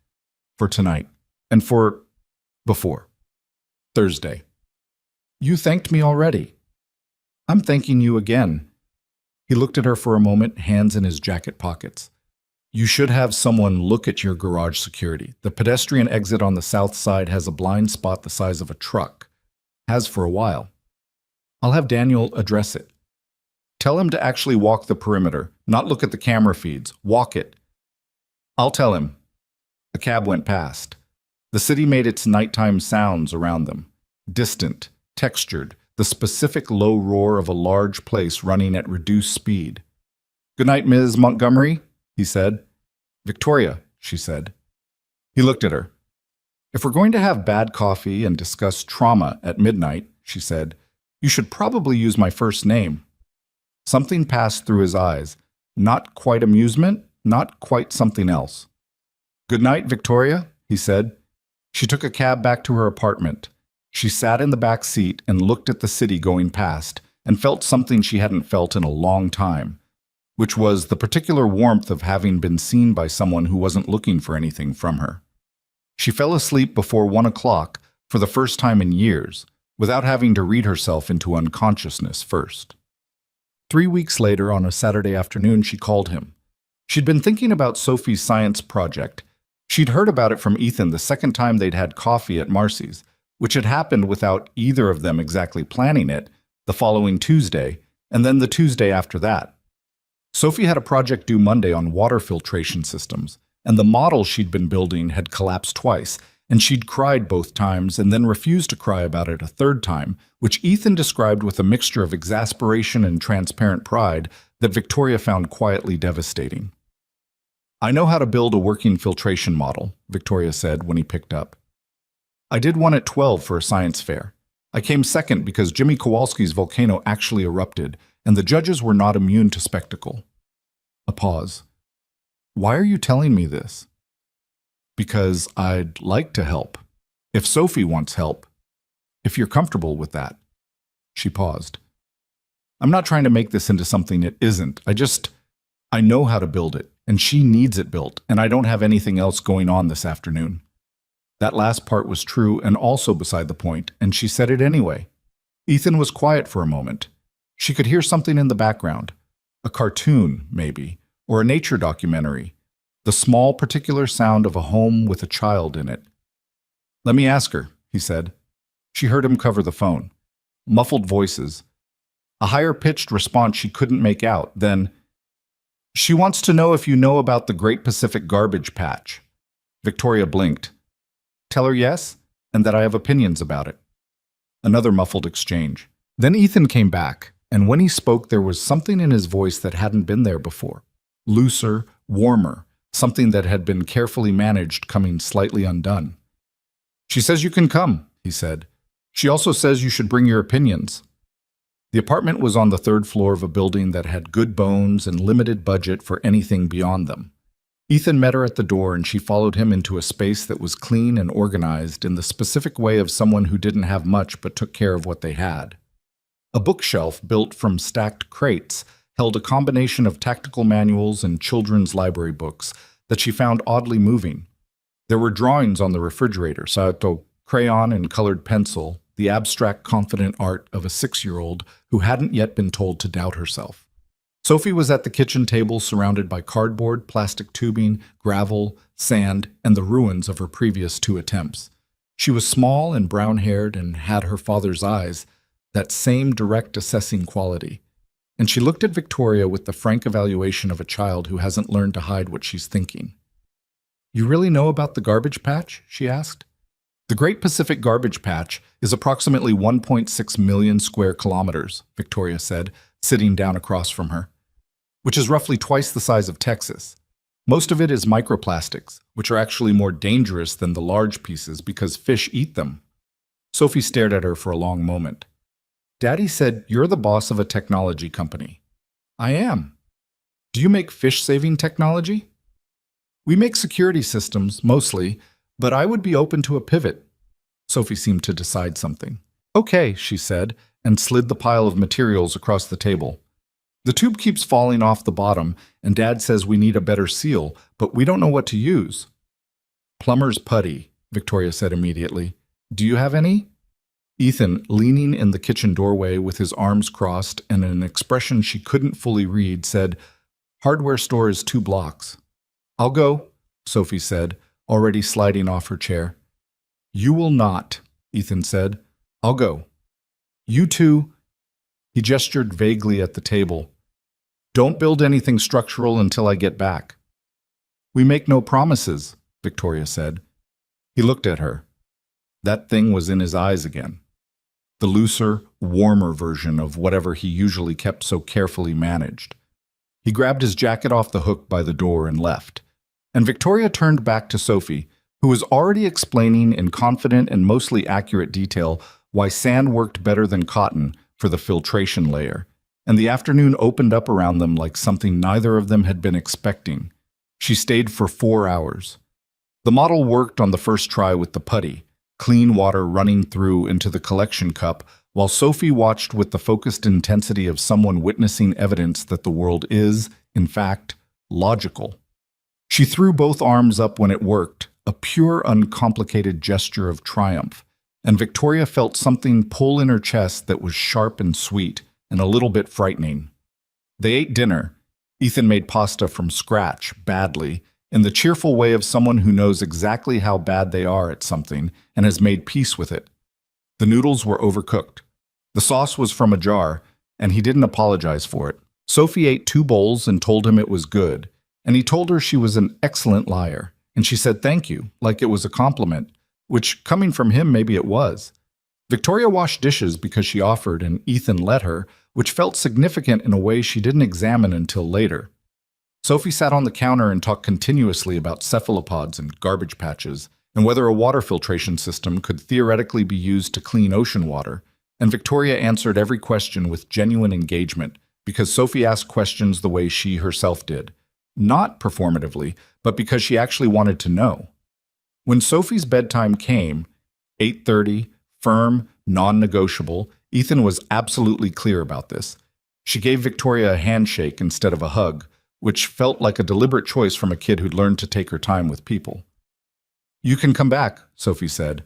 "for tonight, and for before. Thursday." "You thanked me already." "I'm thanking you again." He looked at her for a moment, hands in his jacket pockets. "You should have someone look at your garage security. The pedestrian exit on the south side has a blind spot the size of a truck. Has for a while. I'll have Daniel address it. Tell him to actually walk the perimeter, not look at the camera feeds. Walk it." "I'll tell him." A cab went past. The city made its nighttime sounds around them. Distant, textured, the specific low roar of a large place running at reduced speed. "Good night, Ms. Montgomery," he said. "Victoria," she said. He looked at her. "If we're going to have bad coffee and discuss trauma at midnight," she said, "you should probably use my first name." Something passed through his eyes. Not quite amusement, not quite something else. "Good night, Victoria," he said. She took a cab back to her apartment. She sat in the back seat and looked at the city going past and felt something she hadn't felt in a long time, which was the particular warmth of having been seen by someone who wasn't looking for anything from her. She fell asleep before 1 o'clock for the first time in years, without having to read herself into unconsciousness first. 3 weeks later, on a Saturday afternoon, she called him. She'd been thinking about Sophie's science project. She'd heard about it from Ethan the second time they'd had coffee at Marcy's, which had happened without either of them exactly planning it, the following Tuesday, and then the Tuesday after that. Sophie had a project due Monday on water filtration systems, and the model she'd been building had collapsed twice, and she'd cried both times and then refused to cry about it a third time, which Ethan described with a mixture of exasperation and transparent pride that Victoria found quietly devastating. "I know how to build a working filtration model," Victoria said when he picked up. "I did one at 12 for a science fair. I came second because Jimmy Kowalski's volcano actually erupted, and the judges were not immune to spectacle." A pause. "Why are you telling me this?" "Because I'd like to help. If Sophie wants help. If you're comfortable with that." She paused. "I'm not trying to make this into something it isn't. I know how to build it, and she needs it built, and I don't have anything else going on this afternoon." That last part was true and also beside the point, and she said it anyway. Ethan was quiet for a moment. She could hear something in the background. A cartoon, maybe, or a nature documentary. The small particular sound of a home with a child in it. "Let me ask her," he said. She heard him cover the phone. Muffled voices. A higher-pitched response she couldn't make out. Then, "She wants to know if you know about the Great Pacific Garbage Patch." Victoria blinked. "Tell her yes, and that I have opinions about it." Another muffled exchange. Then Ethan came back, and when he spoke there was something in his voice that hadn't been there before. Looser, warmer, something that had been carefully managed coming slightly undone. "She says you can come," he said. "She also says you should bring your opinions." The apartment was on the 3rd floor of a building that had good bones and limited budget for anything beyond them. Ethan met her at the door and she followed him into a space that was clean and organized in the specific way of someone who didn't have much but took care of what they had. A bookshelf built from stacked crates held a combination of tactical manuals and children's library books that she found oddly moving. There were drawings on the refrigerator, Saito, crayon and colored pencil, the abstract, confident art of a 6-year-old who hadn't yet been told to doubt herself. Sophie was at the kitchen table surrounded by cardboard, plastic tubing, gravel, sand, and the ruins of her previous 2 attempts. She was small and brown-haired and had her father's eyes, that same direct assessing quality. And she looked at Victoria with the frank evaluation of a child who hasn't learned to hide what she's thinking. "You really know about the garbage patch?" she asked. "The Great Pacific Garbage Patch is approximately 1.6 million square kilometers," Victoria said, sitting down across from her, "which is roughly twice the size of Texas. Most of it is microplastics, which are actually more dangerous than the large pieces because fish eat them." Sophie stared at her for a long moment. "Daddy said you're the boss of a technology company." "I am." "Do you make fish-saving technology?" "We make security systems, mostly, but I would be open to a pivot." Sophie seemed to decide something. "Okay," she said, and slid the pile of materials across the table. The tube keeps falling off the bottom, and Dad says we need a better seal, but we don't know what to use. Plumber's putty, Victoria said immediately. Do you have any? Ethan, leaning in the kitchen doorway with his arms crossed and an expression she couldn't fully read, said, Hardware store is 2 blocks. I'll go, Sophie said, already sliding off her chair. You will not, Ethan said. I'll go. You two, he gestured vaguely at the table. Don't build anything structural until I get back. We make no promises, Victoria said. He looked at her. That thing was in his eyes again. The looser, warmer version of whatever he usually kept so carefully managed. He grabbed his jacket off the hook by the door and left. And Victoria turned back to Sophie, who was already explaining in confident and mostly accurate detail why sand worked better than cotton for the filtration layer, and the afternoon opened up around them like something neither of them had been expecting. She stayed for 4 hours. The model worked on the first try with the putty, clean water running through into the collection cup, while Sophie watched with the focused intensity of someone witnessing evidence that the world is, in fact, logical. She threw both arms up when it worked, a pure, uncomplicated gesture of triumph, and Victoria felt something pull in her chest that was sharp and sweet, and a little bit frightening. They ate dinner. Ethan made pasta from scratch, badly, in the cheerful way of someone who knows exactly how bad they are at something and has made peace with it. The noodles were overcooked. The sauce was from a jar, and he didn't apologize for it. Sophie ate 2 bowls and told him it was good, and he told her she was an excellent liar, and she said thank you, like it was a compliment, which, coming from him, maybe it was. Victoria washed dishes because she offered, and Ethan let her, which felt significant in a way she didn't examine until later. Sophie sat on the counter and talked continuously about cephalopods and garbage patches, and whether a water filtration system could theoretically be used to clean ocean water, and Victoria answered every question with genuine engagement, because Sophie asked questions the way she herself did. Not performatively, but because she actually wanted to know. When Sophie's bedtime came, 8:30, firm, non-negotiable, Ethan was absolutely clear about this. She gave Victoria a handshake instead of a hug, which felt like a deliberate choice from a kid who'd learned to take her time with people. You can come back, Sophie said.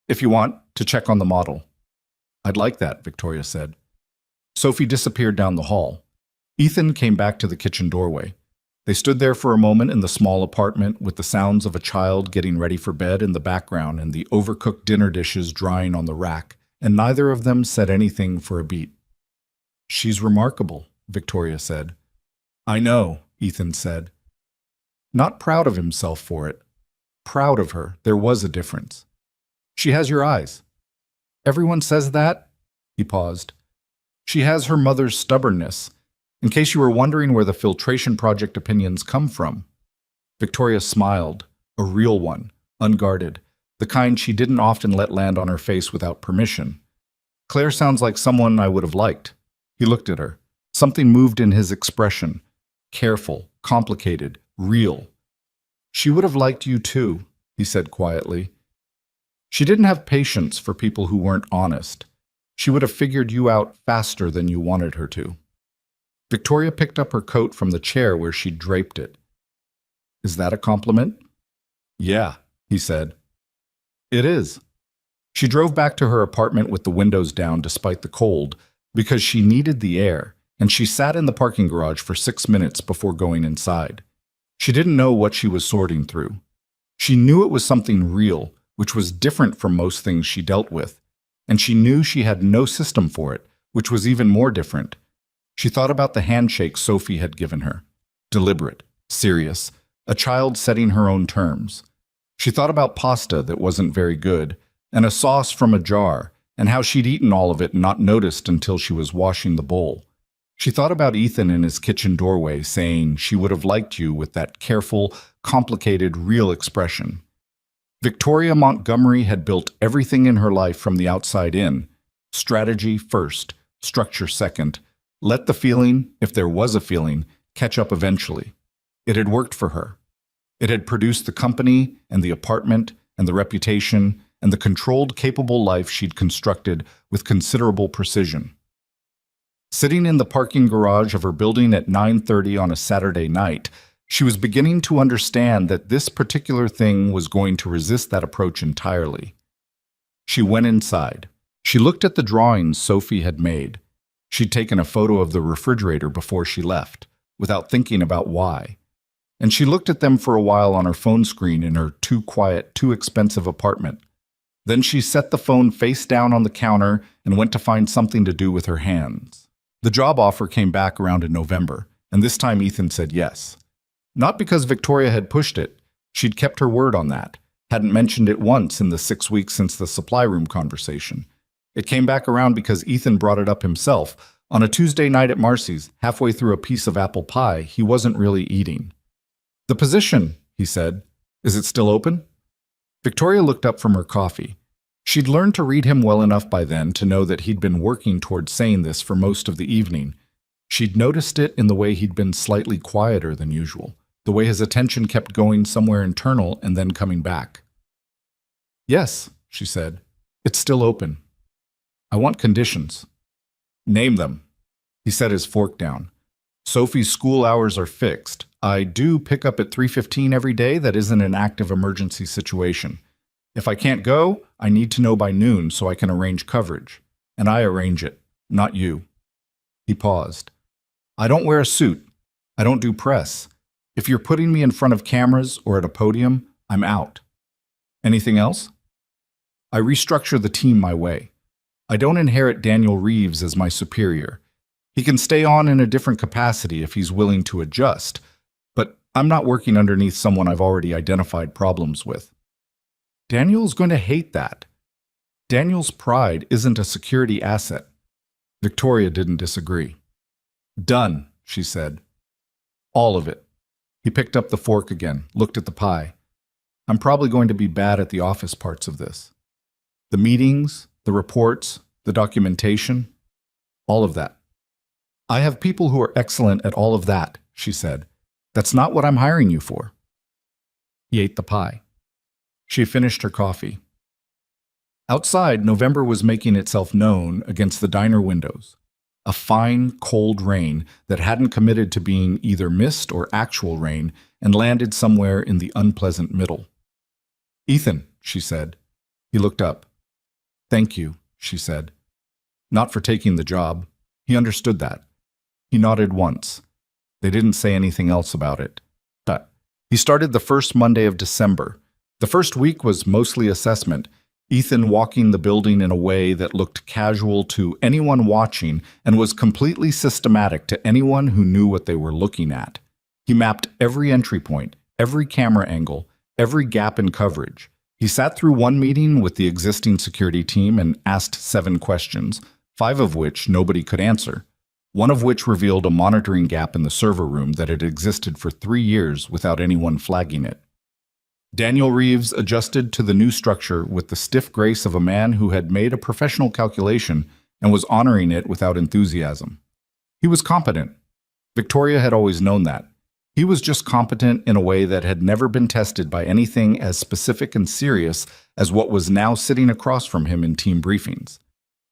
If you want, to check on the model. I'd like that, Victoria said. Sophie disappeared down the hall. Ethan came back to the kitchen doorway. They stood there for a moment in the small apartment with the sounds of a child getting ready for bed in the background and the overcooked dinner dishes drying on the rack, and neither of them said anything for a beat. She's remarkable, Victoria said. I know, Ethan said. Not proud of himself for it. Proud of her. There was a difference. She has your eyes. Everyone says that? He paused. She has her mother's stubbornness. In case you were wondering where the filtration project opinions come from. Victoria smiled, a real one, unguarded, the kind she didn't often let land on her face without permission. Claire sounds like someone I would have liked. He looked at her. Something moved in his expression. Careful, complicated, real. She would have liked you too, he said quietly. She didn't have patience for people who weren't honest. She would have figured you out faster than you wanted her to. Victoria picked up her coat from the chair where she'd draped it. Is that a compliment? Yeah, he said. It is. She drove back to her apartment with the windows down despite the cold, because she needed the air, and she sat in the parking garage for 6 minutes before going inside. She didn't know what she was sorting through. She knew it was something real, which was different from most things she dealt with, and she knew she had no system for it, which was even more different. She thought about the handshake Sophie had given her. Deliberate, serious, a child setting her own terms. She thought about pasta that wasn't very good, and a sauce from a jar, and how she'd eaten all of it and not noticed until she was washing the bowl. She thought about Ethan in his kitchen doorway saying she would have liked you with that careful, complicated, real expression. Victoria Montgomery had built everything in her life from the outside in. Strategy first, structure second. Let the feeling, if there was a feeling, catch up eventually. It had worked for her. It had produced the company and the apartment and the reputation and the controlled, capable life she'd constructed with considerable precision. Sitting in the parking garage of her building at 9:30 on a Saturday night, she was beginning to understand that this particular thing was going to resist that approach entirely. She went inside. She looked at the drawings Sophie had made. She'd taken a photo of the refrigerator before she left, without thinking about why. And she looked at them for a while on her phone screen in her too quiet, too expensive apartment. Then she set the phone face down on the counter and went to find something to do with her hands. The job offer came back around in November, and this time Ethan said yes. Not because Victoria had pushed it. She'd kept her word on that, hadn't mentioned it once in the 6 weeks since the supply room conversation. It came back around because Ethan brought it up himself. On a Tuesday night at Marcy's, halfway through a piece of apple pie he wasn't really eating. "The position," he said. "Is it still open?" Victoria looked up from her coffee. She'd learned to read him well enough by then to know that he'd been working toward saying this for most of the evening. She'd noticed it in the way he'd been slightly quieter than usual, the way his attention kept going somewhere internal and then coming back. "Yes," she said. "It's still open. I want conditions." "Name them." He set his fork down. "Sophie's school hours are fixed. I do pick up at 3:15 every day. That isn't an active emergency situation. If I can't go, I need to know by noon so I can arrange coverage. And I arrange it, not you." He paused. "I don't wear a suit. I don't do press. If you're putting me in front of cameras or at a podium, I'm out. Anything else?" "I restructure the team my way. I don't inherit Daniel Reeves as my superior. He can stay on in a different capacity if he's willing to adjust, but I'm not working underneath someone I've already identified problems with." Daniel's going to hate that. Daniel's pride isn't a security asset. Victoria didn't disagree. "Done," she said. "All of it." He picked up the fork again, looked at the pie. "I'm probably going to be bad at the office parts of this. The meetings, the reports, the documentation, all of that. I have people who are excellent at all of that," she said. "That's not what I'm hiring you for." He ate the pie. She finished her coffee. Outside, November was making itself known against the diner windows. A fine, cold rain that hadn't committed to being either mist or actual rain and landed somewhere in the unpleasant middle. "Ethan," she said. He looked up. "Thank you," she said. Not for taking the job. He understood that. He nodded once. They didn't say anything else about it. But he started the first Monday of December. The first week was mostly assessment, Ethan walking the building in a way that looked casual to anyone watching and was completely systematic to anyone who knew what they were looking at. He mapped every entry point, every camera angle, every gap in coverage. He sat through one meeting with the existing security team and asked 7 questions, 5 of which nobody could answer, one of which revealed a monitoring gap in the server room that had existed for 3 years without anyone flagging it. Daniel Reeves adjusted to the new structure with the stiff grace of a man who had made a professional calculation and was honoring it without enthusiasm. He was competent. Victoria had always known that. He was just competent in a way that had never been tested by anything as specific and serious as what was now sitting across from him in team briefings.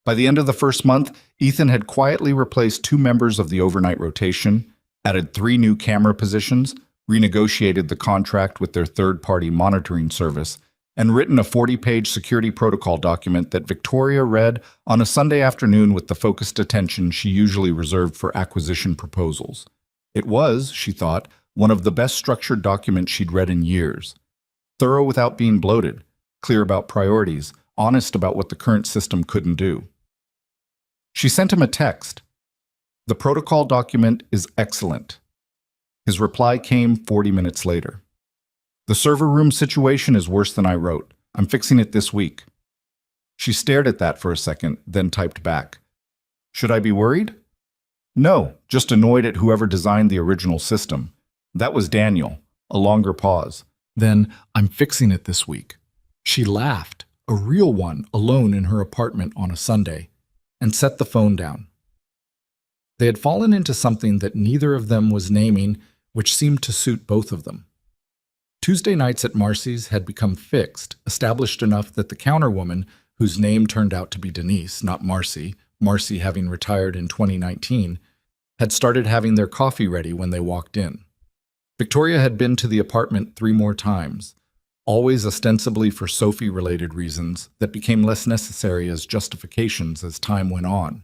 By the end of the first month, Ethan had quietly replaced 2 members of the overnight rotation, added 3 new camera positions, renegotiated the contract with their third-party monitoring service, and written a 40-page security protocol document that Victoria read on a Sunday afternoon with the focused attention she usually reserved for acquisition proposals. It was, she thought, one of the best structured documents she'd read in years. Thorough without being bloated, clear about priorities, honest about what the current system couldn't do. She sent him a text. "The protocol document is excellent." His reply came 40 minutes later. "The server room situation is worse than I wrote. I'm fixing it this week." She stared at that for a second, then typed back. "Should I be worried?" "No, just annoyed at whoever designed the original system. That was Daniel." A longer pause. Then, "I'm fixing it this week." She laughed, a real one, alone in her apartment on a Sunday, and set the phone down. They had fallen into something that neither of them was naming, which seemed to suit both of them. Tuesday nights at Marcy's had become fixed, established enough that the counterwoman, whose name turned out to be Denise, not Marcy, Marcy having retired in 2019, had started having their coffee ready when they walked in. Victoria had been to the apartment 3 more times, always ostensibly for Sophie-related reasons that became less necessary as justifications as time went on.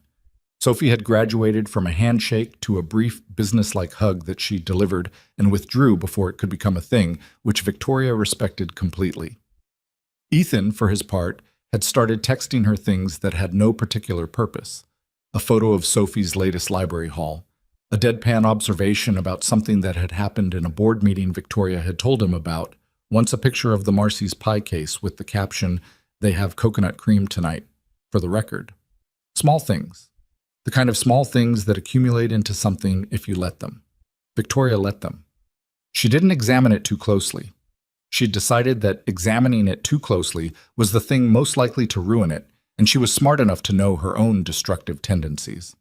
Sophie had graduated from a handshake to a brief businesslike hug that she delivered and withdrew before it could become a thing, which Victoria respected completely. Ethan, for his part, had started texting her things that had no particular purpose. A photo of Sophie's latest library haul, a deadpan observation about something that had happened in a board meeting Victoria had told him about, once a picture of the Marcy's pie case with the caption, "They have coconut cream tonight," for the record. Small things. The kind of small things that accumulate into something if you let them. Victoria let them. She didn't examine it too closely. She'd decided that examining it too closely was the thing most likely to ruin it, and she was smart enough to know her own destructive tendencies.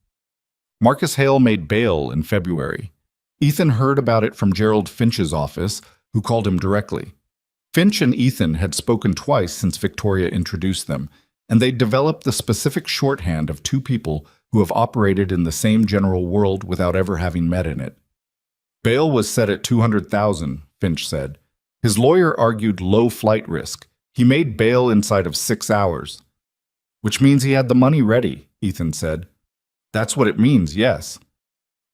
Marcus Hale made bail in February. Ethan heard about it from Gerald Finch's office, who called him directly. Finch and Ethan had spoken twice since Victoria introduced them, and they'd developed the specific shorthand of 2 people who have operated in the same general world without ever having met in it. Bail was set at $200,000, Finch said. His lawyer argued low flight risk. He made bail inside of 6 hours. Which means he had the money ready, Ethan said. That's what it means, yes.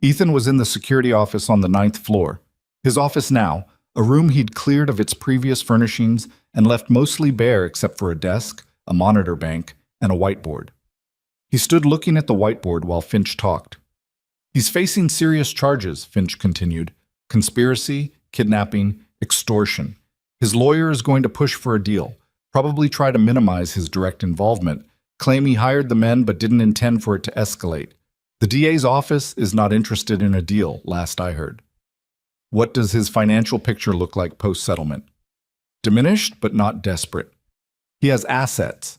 Ethan was in the security office on the 9th floor. His office now, a room he'd cleared of its previous furnishings and left mostly bare except for a desk, a monitor bank, and a whiteboard. He stood looking at the whiteboard while Finch talked. He's facing serious charges, Finch continued. Conspiracy, kidnapping, extortion. His lawyer is going to push for a deal, probably try to minimize his direct involvement, claim he hired the men but didn't intend for it to escalate. The DA's office is not interested in a deal, last I heard. What does his financial picture look like post-settlement? Diminished, but not desperate. He has assets.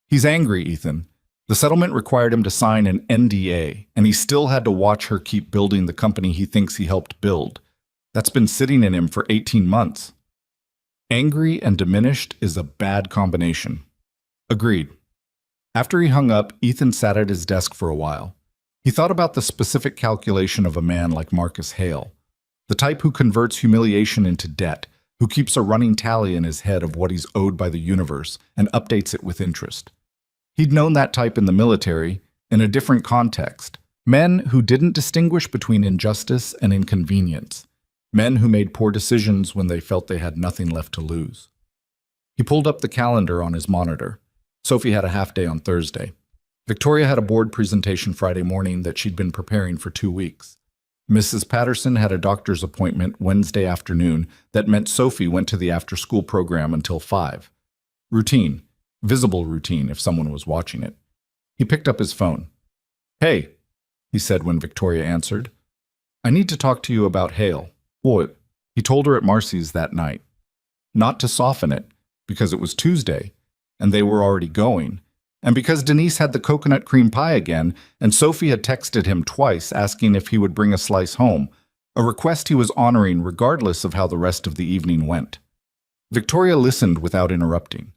He's angry, Ethan. The settlement required him to sign an NDA, and he still had to watch her keep building the company he thinks he helped build. That's been sitting in him for 18 months. Angry and diminished is a bad combination. Agreed. After he hung up, Ethan sat at his desk for a while. He thought about the specific calculation of a man like Marcus Hale, the type who converts humiliation into debt, who keeps a running tally in his head of what he's owed by the universe and updates it with interest. He'd known that type in the military, in a different context. Men who didn't distinguish between injustice and inconvenience. Men who made poor decisions when they felt they had nothing left to lose. He pulled up the calendar on his monitor. Sophie had a half day on Thursday. Victoria had a board presentation Friday morning that she'd been preparing for 2 weeks. Mrs. Patterson had a doctor's appointment Wednesday afternoon that meant Sophie went to the after-school program until 5. Routine. Visible routine if someone was watching it. He picked up his phone. "Hey," he said when Victoria answered. "I need to talk to you about Hale." What? He told her at Marcy's that night. Not to soften it, because it was Tuesday, and they were already going, and because Denise had the coconut cream pie again, and Sophie had texted him twice asking if he would bring a slice home, a request he was honoring regardless of how the rest of the evening went. Victoria listened without interrupting.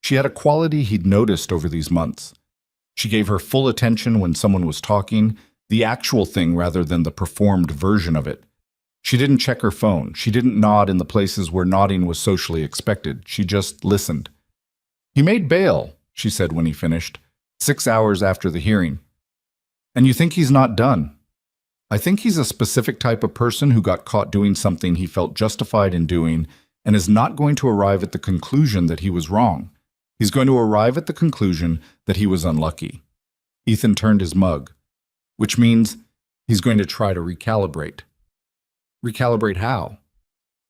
She had a quality he'd noticed over these months. She gave her full attention when someone was talking, the actual thing rather than the performed version of it. She didn't check her phone. She didn't nod in the places where nodding was socially expected. She just listened. "He made bail," she said when he finished, 6 hours after the hearing. "And you think he's not done?" "I think he's a specific type of person who got caught doing something he felt justified in doing and is not going to arrive at the conclusion that he was wrong. He's going to arrive at the conclusion that he was unlucky." Ethan turned his mug, which means he's going to try to recalibrate. Recalibrate how?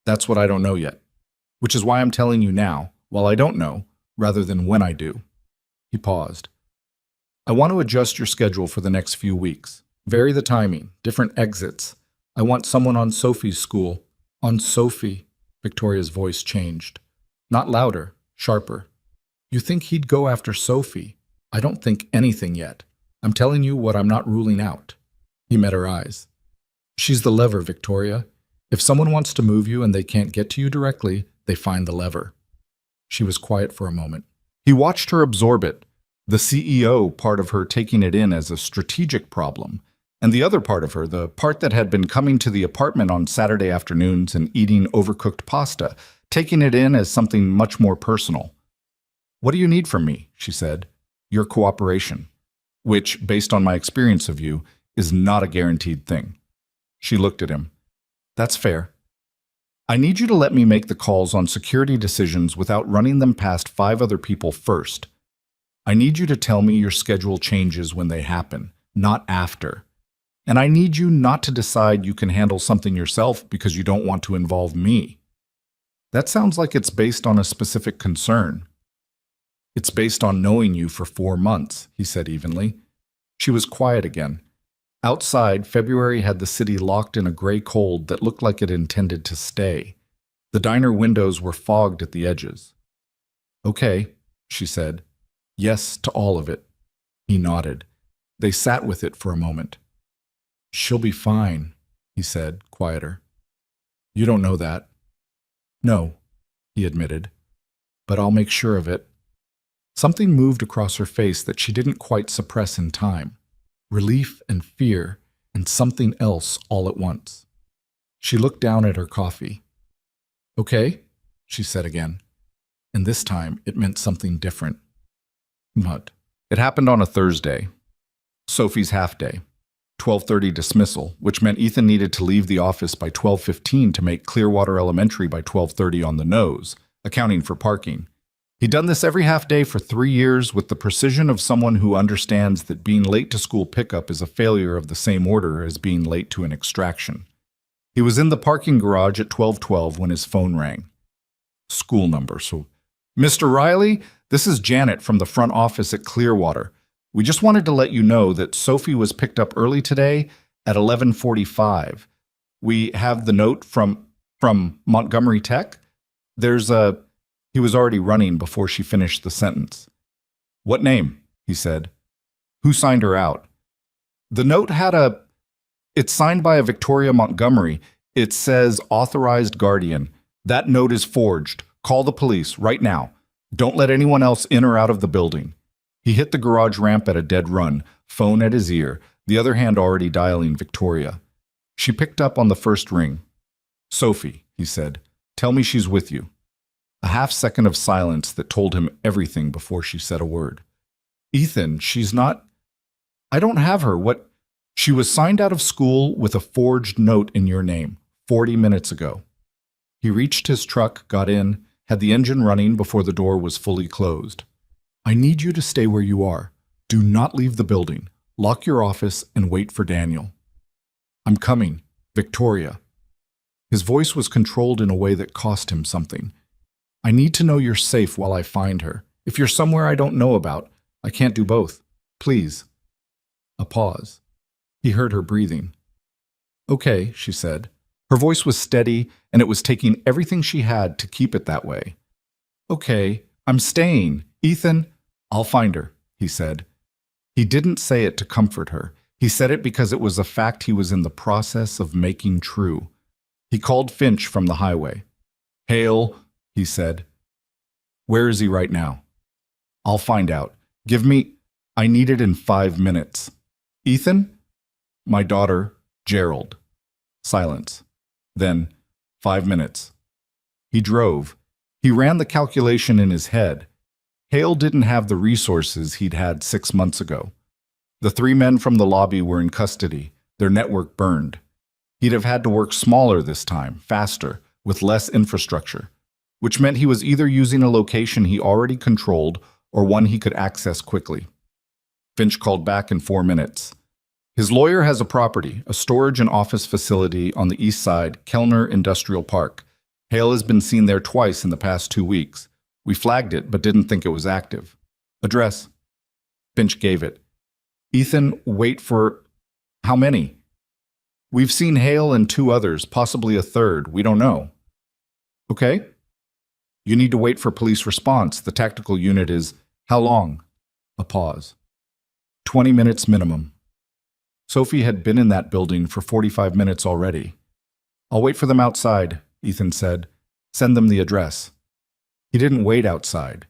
That's what I don't know yet, which is why I'm telling you now, while I don't know, rather than when I do. He paused. "I want to adjust your schedule for the next few weeks. Vary the timing, different exits. I want someone on Sophie's school." "On Sophie," Victoria's voice changed. Not louder, sharper. "You think he'd go after Sophie? I don't think anything yet. I'm telling you what I'm not ruling out." He met her eyes. "She's the lever, Victoria. If someone wants to move you and they can't get to you directly, they find the lever." She was quiet for a moment. He watched her absorb it, The CEO part of her taking it in as a strategic problem, and the other part of her, the part that had been coming to the apartment on Saturday afternoons and eating overcooked pasta, taking it in as something much more personal. "What do you need from me?" she said. "Your cooperation, which, based on my experience of you, is not a guaranteed thing." She looked at him. "That's fair. I need you to let me make the calls on security decisions without running them past 5 other people first. I need you to tell me your schedule changes when they happen, not after. And I need you not to decide you can handle something yourself because you don't want to involve me." That sounds like it's based on a specific concern. "It's based on knowing you for 4 months, he said evenly. She was quiet again. Outside, February had the city locked in a gray cold that looked like it intended to stay. The diner windows were fogged at the edges. "Okay," she said. "Yes to all of it." He nodded. They sat with it for a moment. "She'll be fine," he said, quieter. "You don't know that." "No," he admitted. "But I'll make sure of it." Something moved across her face that she didn't quite suppress in time. Relief and fear and something else all at once. She looked down at her coffee. "Okay," she said again. And this time it meant something different. Mud. It happened on a Thursday. Sophie's half day. 12:30 dismissal, which meant Ethan needed to leave the office by 12:15 to make Clearwater Elementary by 12:30 on the nose, accounting for parking. He'd done this every half day for 3 years with the precision of someone who understands that being late to school pickup is a failure of the same order as being late to an extraction. He was in the parking garage at 12:12 when his phone rang. School number, so, "Mr. Riley, this is Janet from the front office at Clearwater. We just wanted to let you know that Sophie was picked up early today at 11:45. We have the note from Montgomery Tech. There's a..." He was already running before she finished the sentence. "What name?" he said. "Who signed her out?" "The note had it's signed by a Victoria Montgomery. It says authorized guardian. That note is forged. Call the police right now. Don't let anyone else in or out of the building." He hit the garage ramp at a dead run, phone at his ear, the other hand already dialing Victoria. She picked up on the first ring. "Sophie," he said, "tell me she's with you." A half-second of silence that told him everything before she said a word. "Ethan, she's not... I don't have her. What... She was signed out of school with a forged note in your name, 40 minutes ago." He reached his truck, got in, had the engine running before the door was fully closed. "I need you to stay where you are. Do not leave the building. Lock your office and wait for Daniel." "I'm coming. Victoria." His voice was controlled in a way that cost him something. "I need to know you're safe while I find her. If you're somewhere I don't know about, I can't do both. Please." A pause. He heard her breathing. "Okay," she said. Her voice was steady, and it was taking everything she had to keep it that way. "Okay, I'm staying. Ethan, I'll find her," he said. He didn't say it to comfort her. He said it because it was a fact he was in the process of making true. He called Finch from the highway. "Hale," he said. "Where is he right now?" "I'll find out. I need it in 5 minutes." "Ethan?" "My daughter, Gerald." Silence. Then, 5 minutes. He drove. He ran the calculation in his head. Hale didn't have the resources he'd had 6 months ago. The 3 men from the lobby were in custody, their network burned. He'd have had to work smaller this time, faster, with less infrastructure, which meant he was either using a location he already controlled or one he could access quickly. Finch called back in 4 minutes. "His lawyer has a property, a storage and office facility on the east side, Kellner Industrial Park. Hale has been seen there twice in the past 2 weeks. We flagged it, but didn't think it was active. Address." Finch gave it. "Ethan, wait for... How many?" "We've seen Hale and 2 others, possibly a third. We don't know." "Okay." "You need to wait for police response. The tactical unit is... How long?" A pause. 20 minutes minimum. Sophie had been in that building for 45 minutes already. "I'll wait for them outside," Ethan said. "Send them the address." He didn't wait outside.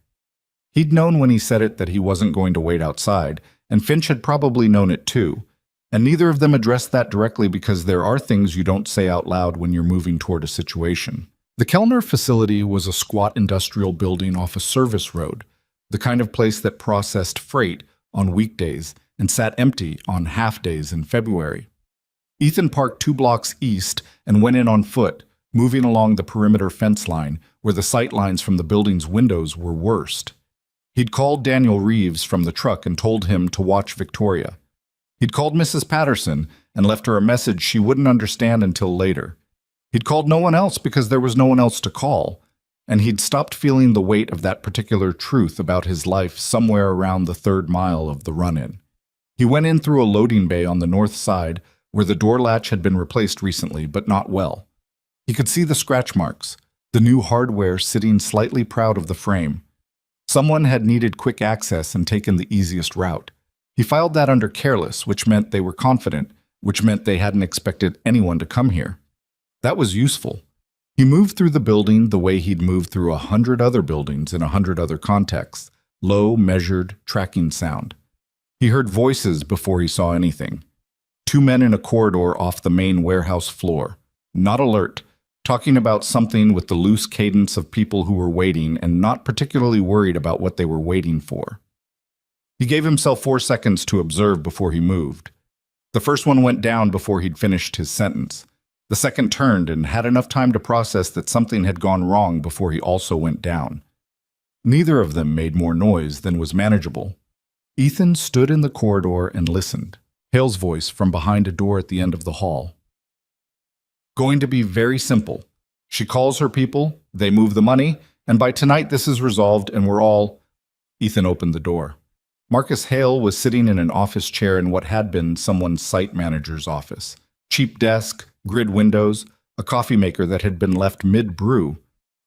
He'd known when he said it that he wasn't going to wait outside, and Finch had probably known it too. And neither of them addressed that directly because there are things you don't say out loud when you're moving toward a situation. The Kellner facility was a squat industrial building off a service road, the kind of place that processed freight on weekdays and sat empty on half-days in February. Ethan parked 2 blocks east and went in on foot, moving along the perimeter fence line where the sight lines from the building's windows were worst. He'd called Daniel Reeves from the truck and told him to watch Victoria. He'd called Mrs. Patterson and left her a message she wouldn't understand until later. He'd called no one else because there was no one else to call, and he'd stopped feeling the weight of that particular truth about his life somewhere around the 3rd mile of the run-in. He went in through a loading bay on the north side where the door latch had been replaced recently, but not well. He could see the scratch marks, the new hardware sitting slightly proud of the frame. Someone had needed quick access and taken the easiest route. He filed that under careless, which meant they were confident, which meant they hadn't expected anyone to come here. That was useful. He moved through the building the way he'd moved through 100 other buildings in 100 other contexts, low, measured, tracking sound. He heard voices before he saw anything. 2 men in a corridor off the main warehouse floor, not alert, talking about something with the loose cadence of people who were waiting and not particularly worried about what they were waiting for. He gave himself 4 seconds to observe before he moved. The first one went down before he'd finished his sentence. The second turned and had enough time to process that something had gone wrong before he also went down. Neither of them made more noise than was manageable. Ethan stood in the corridor and listened. Hale's voice from behind a door at the end of the hall. Going to be very simple. She calls her people, they move the money, and by tonight this is resolved and we're all... Ethan opened the door. Marcus Hale was sitting in an office chair in what had been someone's site manager's office. Cheap desk, grid windows, a coffee maker that had been left mid-brew.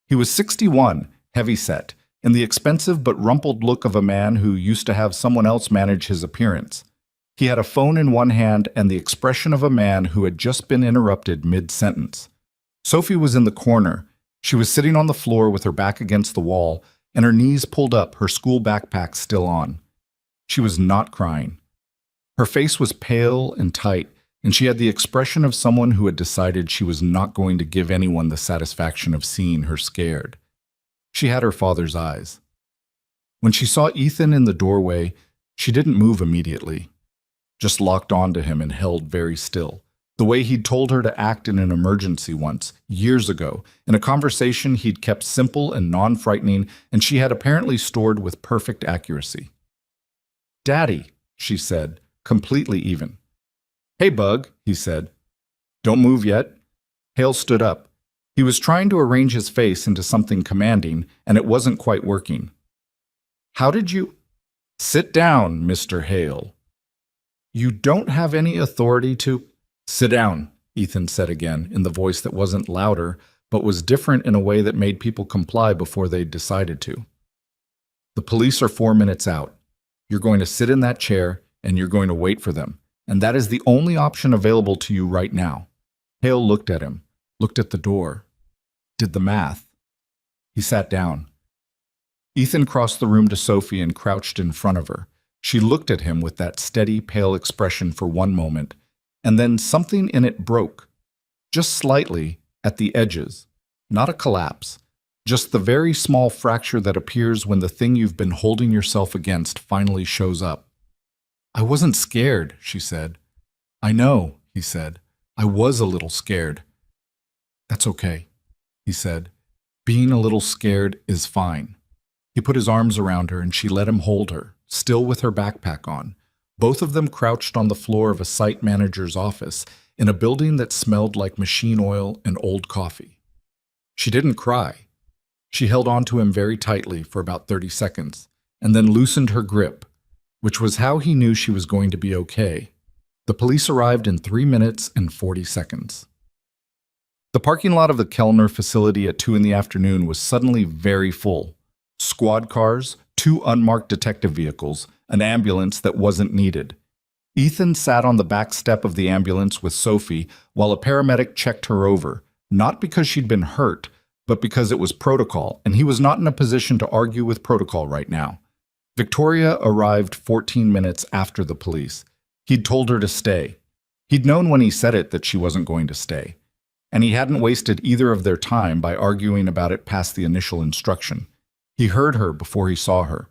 He was 61, heavy-set, and the expensive but rumpled look of a man who used to have someone else manage his appearance. He had a phone in one hand and the expression of a man who had just been interrupted mid-sentence. Sophie was in the corner. She was sitting on the floor with her back against the wall and her knees pulled up, her school backpack still on. She was not crying. Her face was pale and tight, and she had the expression of someone who had decided she was not going to give anyone the satisfaction of seeing her scared. She had her father's eyes. When she saw Ethan in the doorway, she didn't move immediately, just locked onto him and held very still, the way he'd told her to act in an emergency once, years ago, in a conversation he'd kept simple and non-frightening, and she had apparently stored with perfect accuracy. "Daddy," she said, completely even. "Hey, Bug," he said. "Don't move yet." Hale stood up. He was trying to arrange his face into something commanding, and it wasn't quite working. "How did you—" "Sit down, Mr. Hale." "You don't have any authority to—" "Sit down," Ethan said again, in the voice that wasn't louder, but was different in a way that made people comply before they'd decided to. "The police are 4 minutes out. You're going to sit in that chair, and you're going to wait for them. And that is the only option available to you right now." Hale looked at him, looked at the door, did the math. He sat down. Ethan crossed the room to Sophie and crouched in front of her. She looked at him with that steady, pale expression for one moment, and then something in it broke, just slightly, at the edges. Not a collapse, just the very small fracture that appears when the thing you've been holding yourself against finally shows up. "I wasn't scared," she said. "I know," he said. "I was a little scared." "That's okay," he said. "Being a little scared is fine." He put his arms around her and she let him hold her, still with her backpack on. Both of them crouched on the floor of a site manager's office in a building that smelled like machine oil and old coffee. She didn't cry. She held on to him very tightly for about 30 seconds and then loosened her grip, which was how he knew she was going to be okay. The police arrived in 3 minutes and 40 seconds. The parking lot of the Kellner facility at 2 in the afternoon was suddenly very full. Squad cars, 2 unmarked detective vehicles, an ambulance that wasn't needed. Ethan sat on the back step of the ambulance with Sophie while a paramedic checked her over, not because she'd been hurt, but because it was protocol, and he was not in a position to argue with protocol right now. Victoria arrived 14 minutes after the police. He'd told her to stay. He'd known when he said it that she wasn't going to stay. And he hadn't wasted either of their time by arguing about it past the initial instruction. He heard her before he saw her.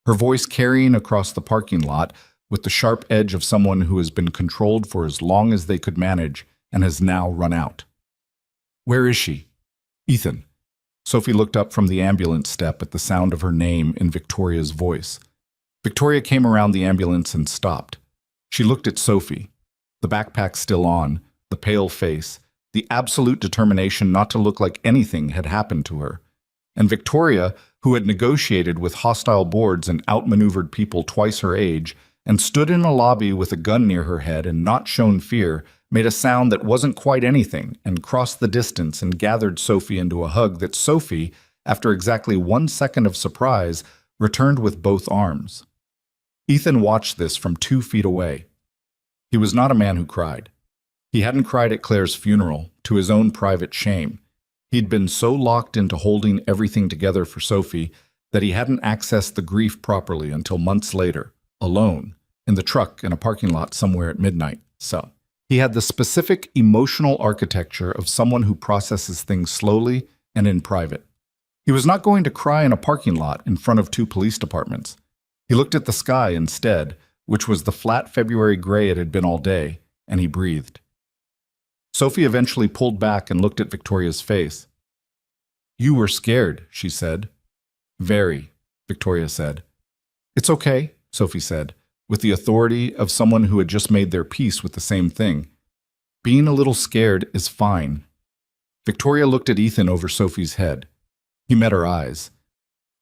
Her voice carrying across the parking lot with the sharp edge of someone who has been controlled for as long as they could manage and has now run out. "Where is she?" "Ethan." Sophie looked up from the ambulance step at the sound of her name in Victoria's voice. Victoria came around the ambulance and stopped. She looked at Sophie, the backpack still on, the pale face, the absolute determination not to look like anything had happened to her. And Victoria, who had negotiated with hostile boards and outmaneuvered people twice her age, and stood in a lobby with a gun near her head and not shown fear, made a sound that wasn't quite anything and crossed the distance and gathered Sophie into a hug that Sophie, after exactly 1 second of surprise, returned with both arms. Ethan watched this from 2 feet away. He was not a man who cried. He hadn't cried at Claire's funeral, to his own private shame. He'd been so locked into holding everything together for Sophie that he hadn't accessed the grief properly until months later, alone, in the truck in a parking lot somewhere at midnight. So, he had the specific emotional architecture of someone who processes things slowly and in private. He was not going to cry in a parking lot in front of 2 police departments. He looked at the sky instead, which was the flat February gray it had been all day, and he breathed. Sophie eventually pulled back and looked at Victoria's face. "You were scared," she said. "Very," Victoria said. "It's okay," Sophie said, with the authority of someone who had just made their peace with the same thing. "Being a little scared is fine." Victoria looked at Ethan over Sophie's head. He met her eyes.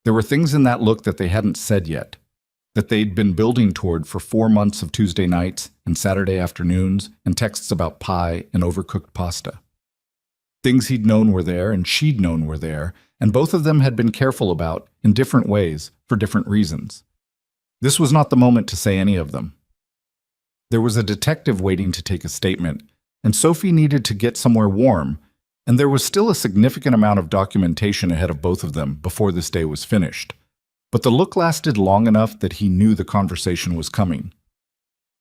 There were things in that look that they hadn't said yet, that they'd been building toward for 4 months of Tuesday nights and Saturday afternoons and texts about pie and overcooked pasta. Things he'd known were there and she'd known were there, and both of them had been careful about in different ways for different reasons. This was not the moment to say any of them. There was a detective waiting to take a statement, and Sophie needed to get somewhere warm, and there was still a significant amount of documentation ahead of both of them before this day was finished. But the look lasted long enough that he knew the conversation was coming.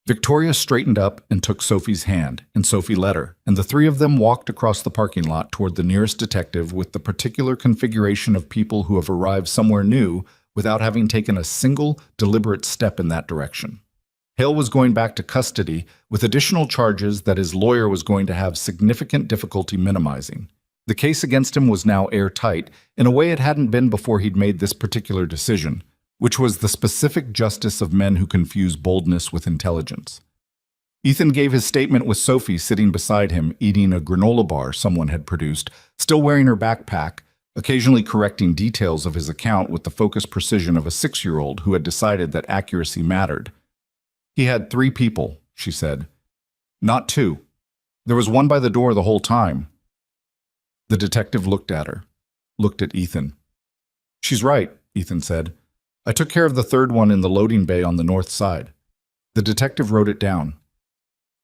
Victoria straightened up and took Sophie's hand, and Sophie led her, and the 3 of them walked across the parking lot toward the nearest detective with the particular configuration of people who have arrived somewhere new without having taken a single deliberate step in that direction. Hale was going back to custody with additional charges that his lawyer was going to have significant difficulty minimizing. The case against him was now airtight in a way it hadn't been before he'd made this particular decision, which was the specific justice of men who confuse boldness with intelligence. Ethan gave his statement with Sophie sitting beside him, eating a granola bar someone had produced, still wearing her backpack, occasionally correcting details of his account with the focused precision of a 6-year-old who had decided that accuracy mattered. "He had 3 people," she said. "Not 2. There was one by the door the whole time." The detective looked at her, looked at Ethan. "She's right," Ethan said. "I took care of the 3rd one in the loading bay on the north side." The detective wrote it down.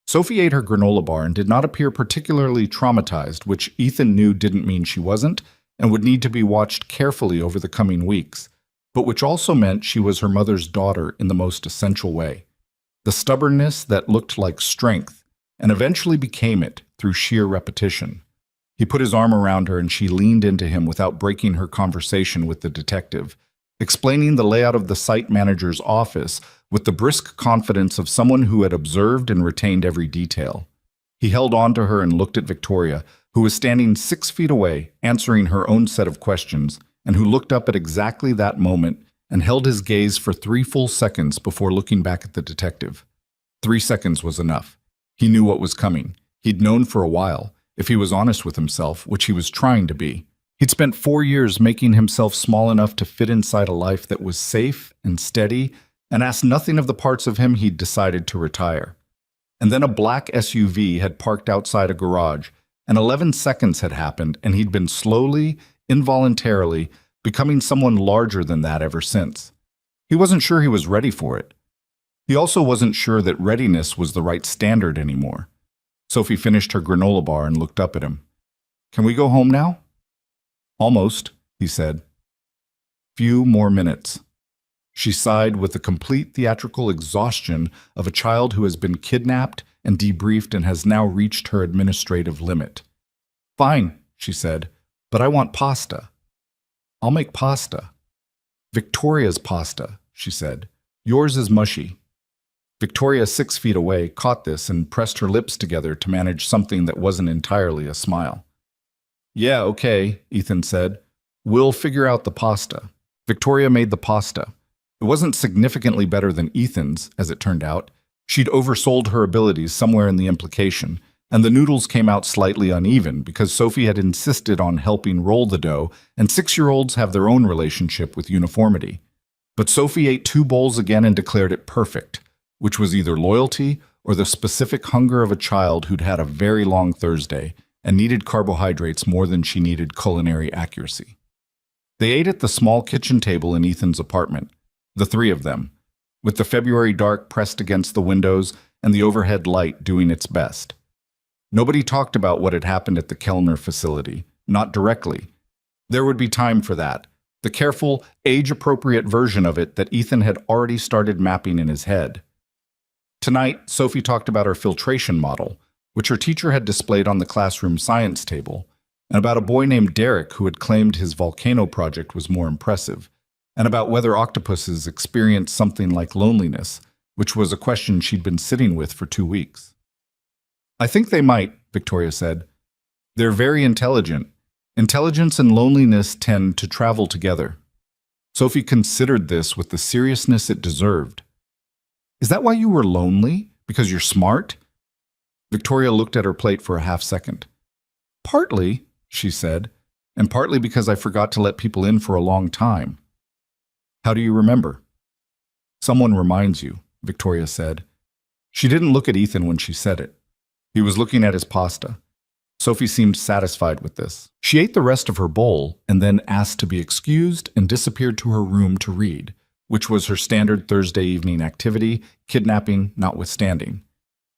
Sophie ate her granola bar and did not appear particularly traumatized, which Ethan knew didn't mean she wasn't, and would need to be watched carefully over the coming weeks, but which also meant she was her mother's daughter in the most essential way. The stubbornness that looked like strength, and eventually became it through sheer repetition. He put his arm around her and she leaned into him without breaking her conversation with the detective, explaining the layout of the site manager's office with the brisk confidence of someone who had observed and retained every detail. He held on to her and looked at Victoria, who was standing 6 feet away, answering her own set of questions, and who looked up at exactly that moment and held his gaze for 3 full seconds before looking back at the detective. 3 seconds was enough. He knew what was coming. He'd known for a while, if he was honest with himself, which he was trying to be. He'd spent 4 years making himself small enough to fit inside a life that was safe and steady, and asked nothing of the parts of him he'd decided to retire. And then a black SUV had parked outside a garage, and 11 seconds had happened, and he'd been slowly, involuntarily, becoming someone larger than that ever since. He wasn't sure he was ready for it. He also wasn't sure that readiness was the right standard anymore. Sophie finished her granola bar and looked up at him. "Can we go home now?" Almost, he said. Few more minutes. She sighed with the complete theatrical exhaustion of a child who has been kidnapped and debriefed and has now reached her administrative limit. Fine, she said, but I want pasta. I'll make pasta. Victoria's pasta, she said. Yours is mushy. Victoria, 6 feet away, caught this and pressed her lips together to manage something that wasn't entirely a smile. Yeah, okay, Ethan said. We'll figure out the pasta. Victoria made the pasta. It wasn't significantly better than Ethan's, as it turned out. She'd oversold her abilities somewhere in the implication, and the noodles came out slightly uneven because Sophie had insisted on helping roll the dough, and 6-year-olds have their own relationship with uniformity. But Sophie ate 2 bowls again and declared it perfect, which was either loyalty or the specific hunger of a child who'd had a very long Thursday and needed carbohydrates more than she needed culinary accuracy. They ate at the small kitchen table in Ethan's apartment, the 3 of them, with the February dark pressed against the windows and the overhead light doing its best. Nobody talked about what had happened at the Kellner facility, not directly. There would be time for that, the careful, age-appropriate version of it that Ethan had already started mapping in his head. Tonight, Sophie talked about her filtration model, which her teacher had displayed on the classroom science table, and about a boy named Derek who had claimed his volcano project was more impressive, and about whether octopuses experience something like loneliness, which was a question she'd been sitting with for 2 weeks. I think they might, Victoria said. They're very intelligent. Intelligence and loneliness tend to travel together. Sophie considered this with the seriousness it deserved. Is that why you were lonely? Because you're smart? Victoria looked at her plate for a half-second. Partly, she said, and partly because I forgot to let people in for a long time. How do you remember? Someone reminds you, Victoria said. She didn't look at Ethan when she said it. He was looking at his pasta. Sophie seemed satisfied with this. She ate the rest of her bowl and then asked to be excused and disappeared to her room to read, which was her standard Thursday evening activity, kidnapping notwithstanding.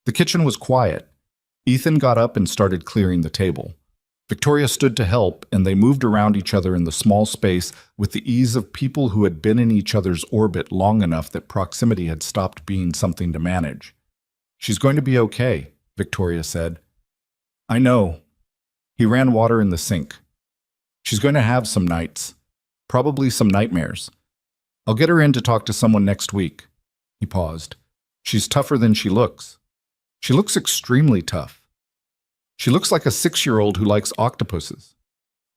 The kitchen was quiet. Ethan got up and started clearing the table. Victoria stood to help, and they moved around each other in the small space with the ease of people who had been in each other's orbit long enough that proximity had stopped being something to manage. She's going to be okay, Victoria said. I know. He ran water in the sink. She's going to have some nights. Probably some nightmares. I'll get her in to talk to someone next week. He paused. She's tougher than she looks. She looks extremely tough. She looks like a 6-year-old who likes octopuses.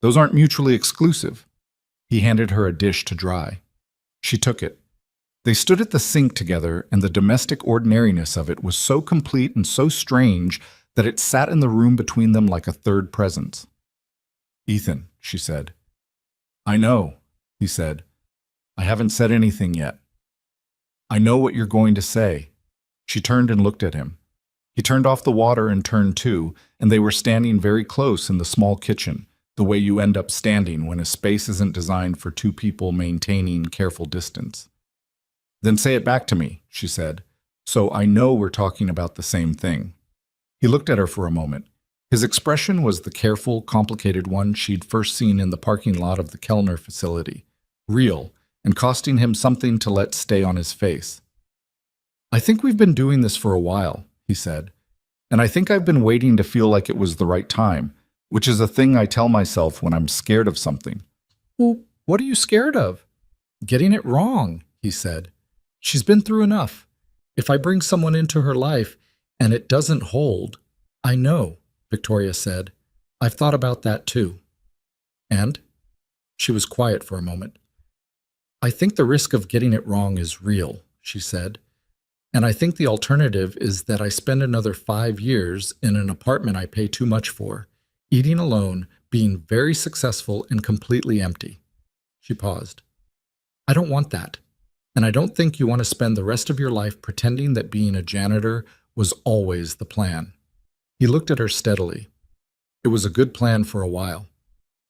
Those aren't mutually exclusive. He handed her a dish to dry. She took it. They stood at the sink together, and the domestic ordinariness of it was so complete and so strange that it sat in the room between them like a third presence. Ethan, she said. I know, he said. I haven't said anything yet. I know what you're going to say. She turned and looked at him. He turned off the water and turned too, and they were standing very close in the small kitchen, the way you end up standing when a space isn't designed for 2 people maintaining careful distance. Then say it back to me, she said, so I know we're talking about the same thing. He looked at her for a moment. His expression was the careful, complicated one she'd first seen in the parking lot of the Kellner facility, real, and costing him something to let stay on his face. I think we've been doing this for a while, he said, and I think I've been waiting to feel like it was the right time, which is a thing I tell myself when I'm scared of something. Well, what are you scared of? Getting it wrong, he said. She's been through enough. If I bring someone into her life and it doesn't hold, I know, Victoria said. I've thought about that too. And? She was quiet for a moment. I think the risk of getting it wrong is real, she said. And I think the alternative is that I spend another 5 years in an apartment I pay too much for, eating alone, being very successful and completely empty. She paused. I don't want that. And I don't think you want to spend the rest of your life pretending that being a janitor was always the plan. He looked at her steadily. It was a good plan for a while.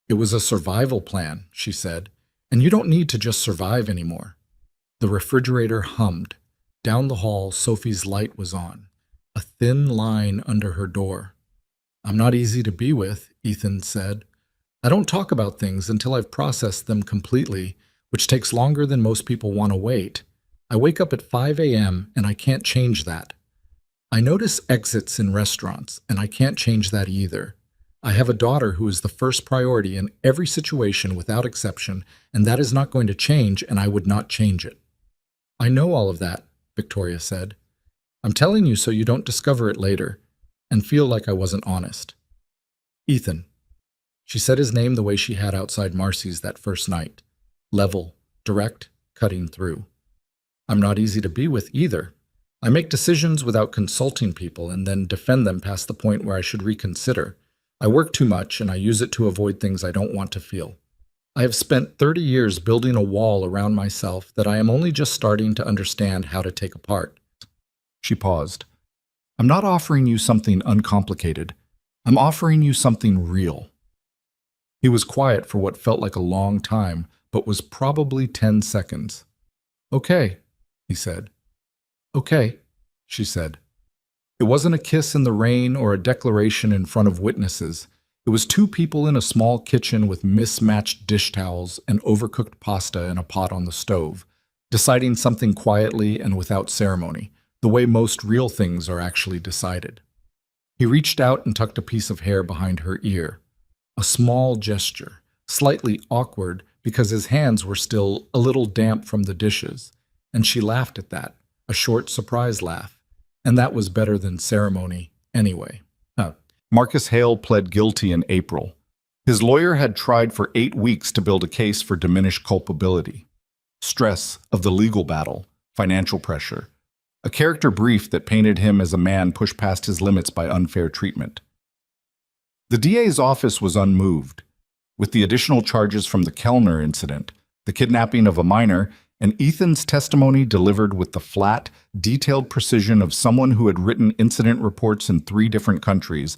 It was a survival plan, she said, and you don't need to just survive anymore. The refrigerator hummed. Down the hall, Sophie's light was on, a thin line under her door. I'm not easy to be with, Ethan said. I don't talk about things until I've processed them completely, which takes longer than most people want to wait. I wake up at 5 a.m. and I can't change that. I notice exits in restaurants, and I can't change that either. I have a daughter who is the first priority in every situation without exception, and that is not going to change, and I would not change it. I know all of that, Victoria said. I'm telling you so you don't discover it later and feel like I wasn't honest. Ethan. She said his name the way she had outside Marcy's that first night. Level, direct, cutting through. I'm not easy to be with either. I make decisions without consulting people and then defend them past the point where I should reconsider. I work too much and I use it to avoid things I don't want to feel. I have spent 30 years building a wall around myself that I am only just starting to understand how to take apart. She paused. I'm not offering you something uncomplicated. I'm offering you something real. He was quiet for what felt like a long time, but was probably 10 seconds. Okay, he said. Okay, she said. It wasn't a kiss in the rain or a declaration in front of witnesses. It was two people in a small kitchen with mismatched dish towels and overcooked pasta in a pot on the stove, deciding something quietly and without ceremony, the way most real things are actually decided. He reached out and tucked a piece of hair behind her ear. A small gesture, slightly awkward because his hands were still a little damp from the dishes, and she laughed at that, a short surprise laugh, and that was better than ceremony anyway. Marcus Hale pled guilty in April. His lawyer had tried for 8 weeks to build a case for diminished culpability. Stress of the legal battle, financial pressure, a character brief that painted him as a man pushed past his limits by unfair treatment. The DA's office was unmoved. With the additional charges from the Kellner incident, the kidnapping of a minor, and Ethan's testimony delivered with the flat, detailed precision of someone who had written incident reports in 3 different countries,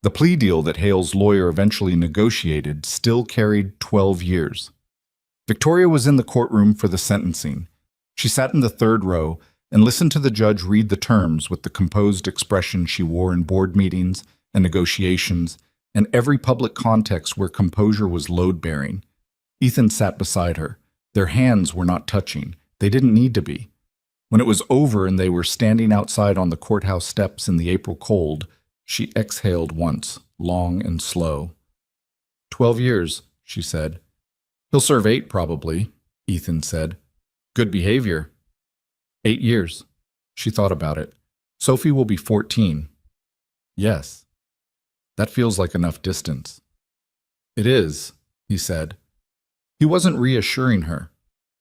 the plea deal that Hale's lawyer eventually negotiated still carried 12 years. Victoria was in the courtroom for the sentencing. She sat in the 3rd row and listened to the judge read the terms with the composed expression she wore in board meetings and negotiations and every public context where composure was load-bearing. Ethan sat beside her. Their hands were not touching. They didn't need to be. When it was over and they were standing outside on the courthouse steps in the April cold, she exhaled once, long and slow. 12 years, she said. He'll serve 8 probably, Ethan said. Good behavior. 8 years. She thought about it. Sophie will be 14. Yes. That feels like enough distance. It is, he said. He wasn't reassuring her.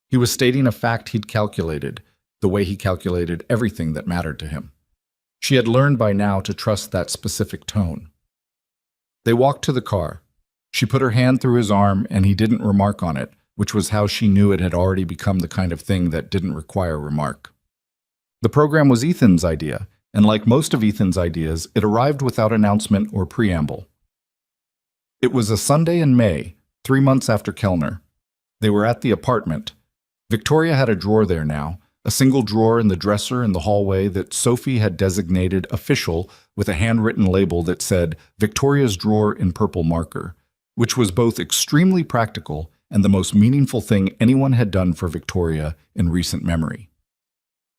He was stating a fact he'd calculated, the way he calculated everything that mattered to him. She had learned by now to trust that specific tone. They walked to the car. She put her hand through his arm, and he didn't remark on it, which was how she knew it had already become the kind of thing that didn't require remark. The program was Ethan's idea, and like most of Ethan's ideas, it arrived without announcement or preamble. It was a Sunday in May, 3 months after Kellner. They were at the apartment. Victoria had a drawer there now, a single drawer in the dresser in the hallway that Sophie had designated official with a handwritten label that said Victoria's drawer in purple marker, which was both extremely practical and the most meaningful thing anyone had done for Victoria in recent memory.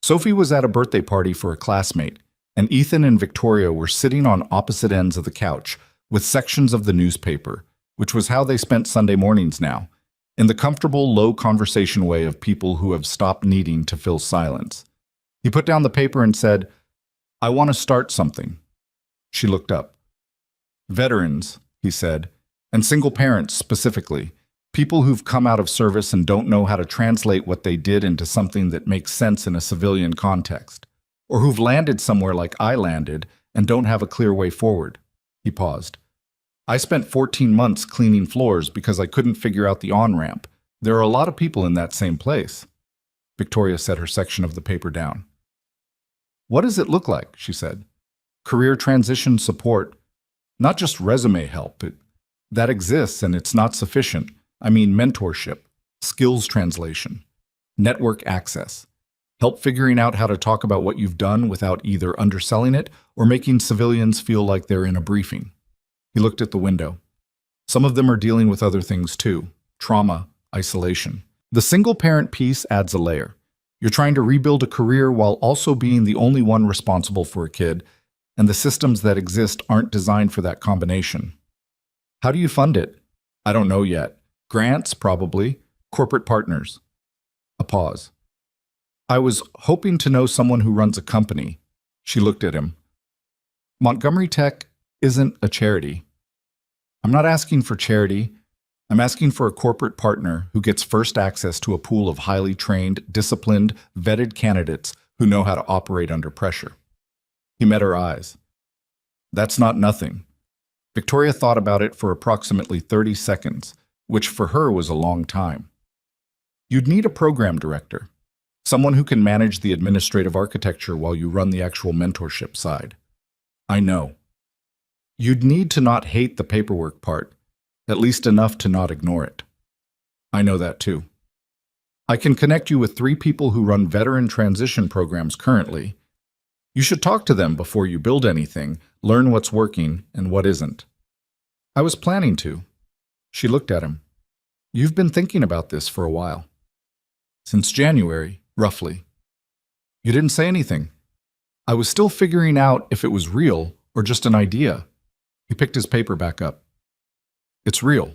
Sophie was at a birthday party for a classmate, and Ethan and Victoria were sitting on opposite ends of the couch with sections of the newspaper, which was how they spent Sunday mornings now, in the comfortable, low conversation way of people who have stopped needing to fill silence. He put down the paper and said, I want to start something. She looked up. Veterans, he said, and single parents specifically, people who've come out of service and don't know how to translate what they did into something that makes sense in a civilian context, or who've landed somewhere like I landed and don't have a clear way forward. He paused. I spent 14 months cleaning floors because I couldn't figure out the on-ramp. There are a lot of people in that same place. Victoria set her section of the paper down. What does it look like? She said. Career transition support. Not just resume help. That exists and it's not sufficient. I mean mentorship, skills translation, network access. Help figuring out how to talk about what you've done without either underselling it or making civilians feel like they're in a briefing. He looked at the window. Some of them are dealing with other things too: trauma, isolation. The single-parent piece adds a layer. You're trying to rebuild a career while also being the only one responsible for a kid, and the systems that exist aren't designed for that combination. How do you fund it? I don't know yet. Grants, probably. Corporate partners. A pause. I was hoping to know someone who runs a company. She looked at him. Montgomery Tech isn't a charity. I'm not asking for charity. I'm asking for a corporate partner who gets first access to a pool of highly trained, disciplined, vetted candidates who know how to operate under pressure. He met her eyes. That's not nothing. Victoria thought about it for approximately 30 seconds, which for her was a long time. You'd need a program director, someone who can manage the administrative architecture while you run the actual mentorship side. I know. You'd need to not hate the paperwork part, at least enough to not ignore it. I know that too. I can connect you with 3 people who run veteran transition programs currently. You should talk to them before you build anything, learn what's working and what isn't. I was planning to. She looked at him. You've been thinking about this for a while. Since January, roughly. You didn't say anything. I was still figuring out if it was real or just an idea. He picked his paper back up. It's real.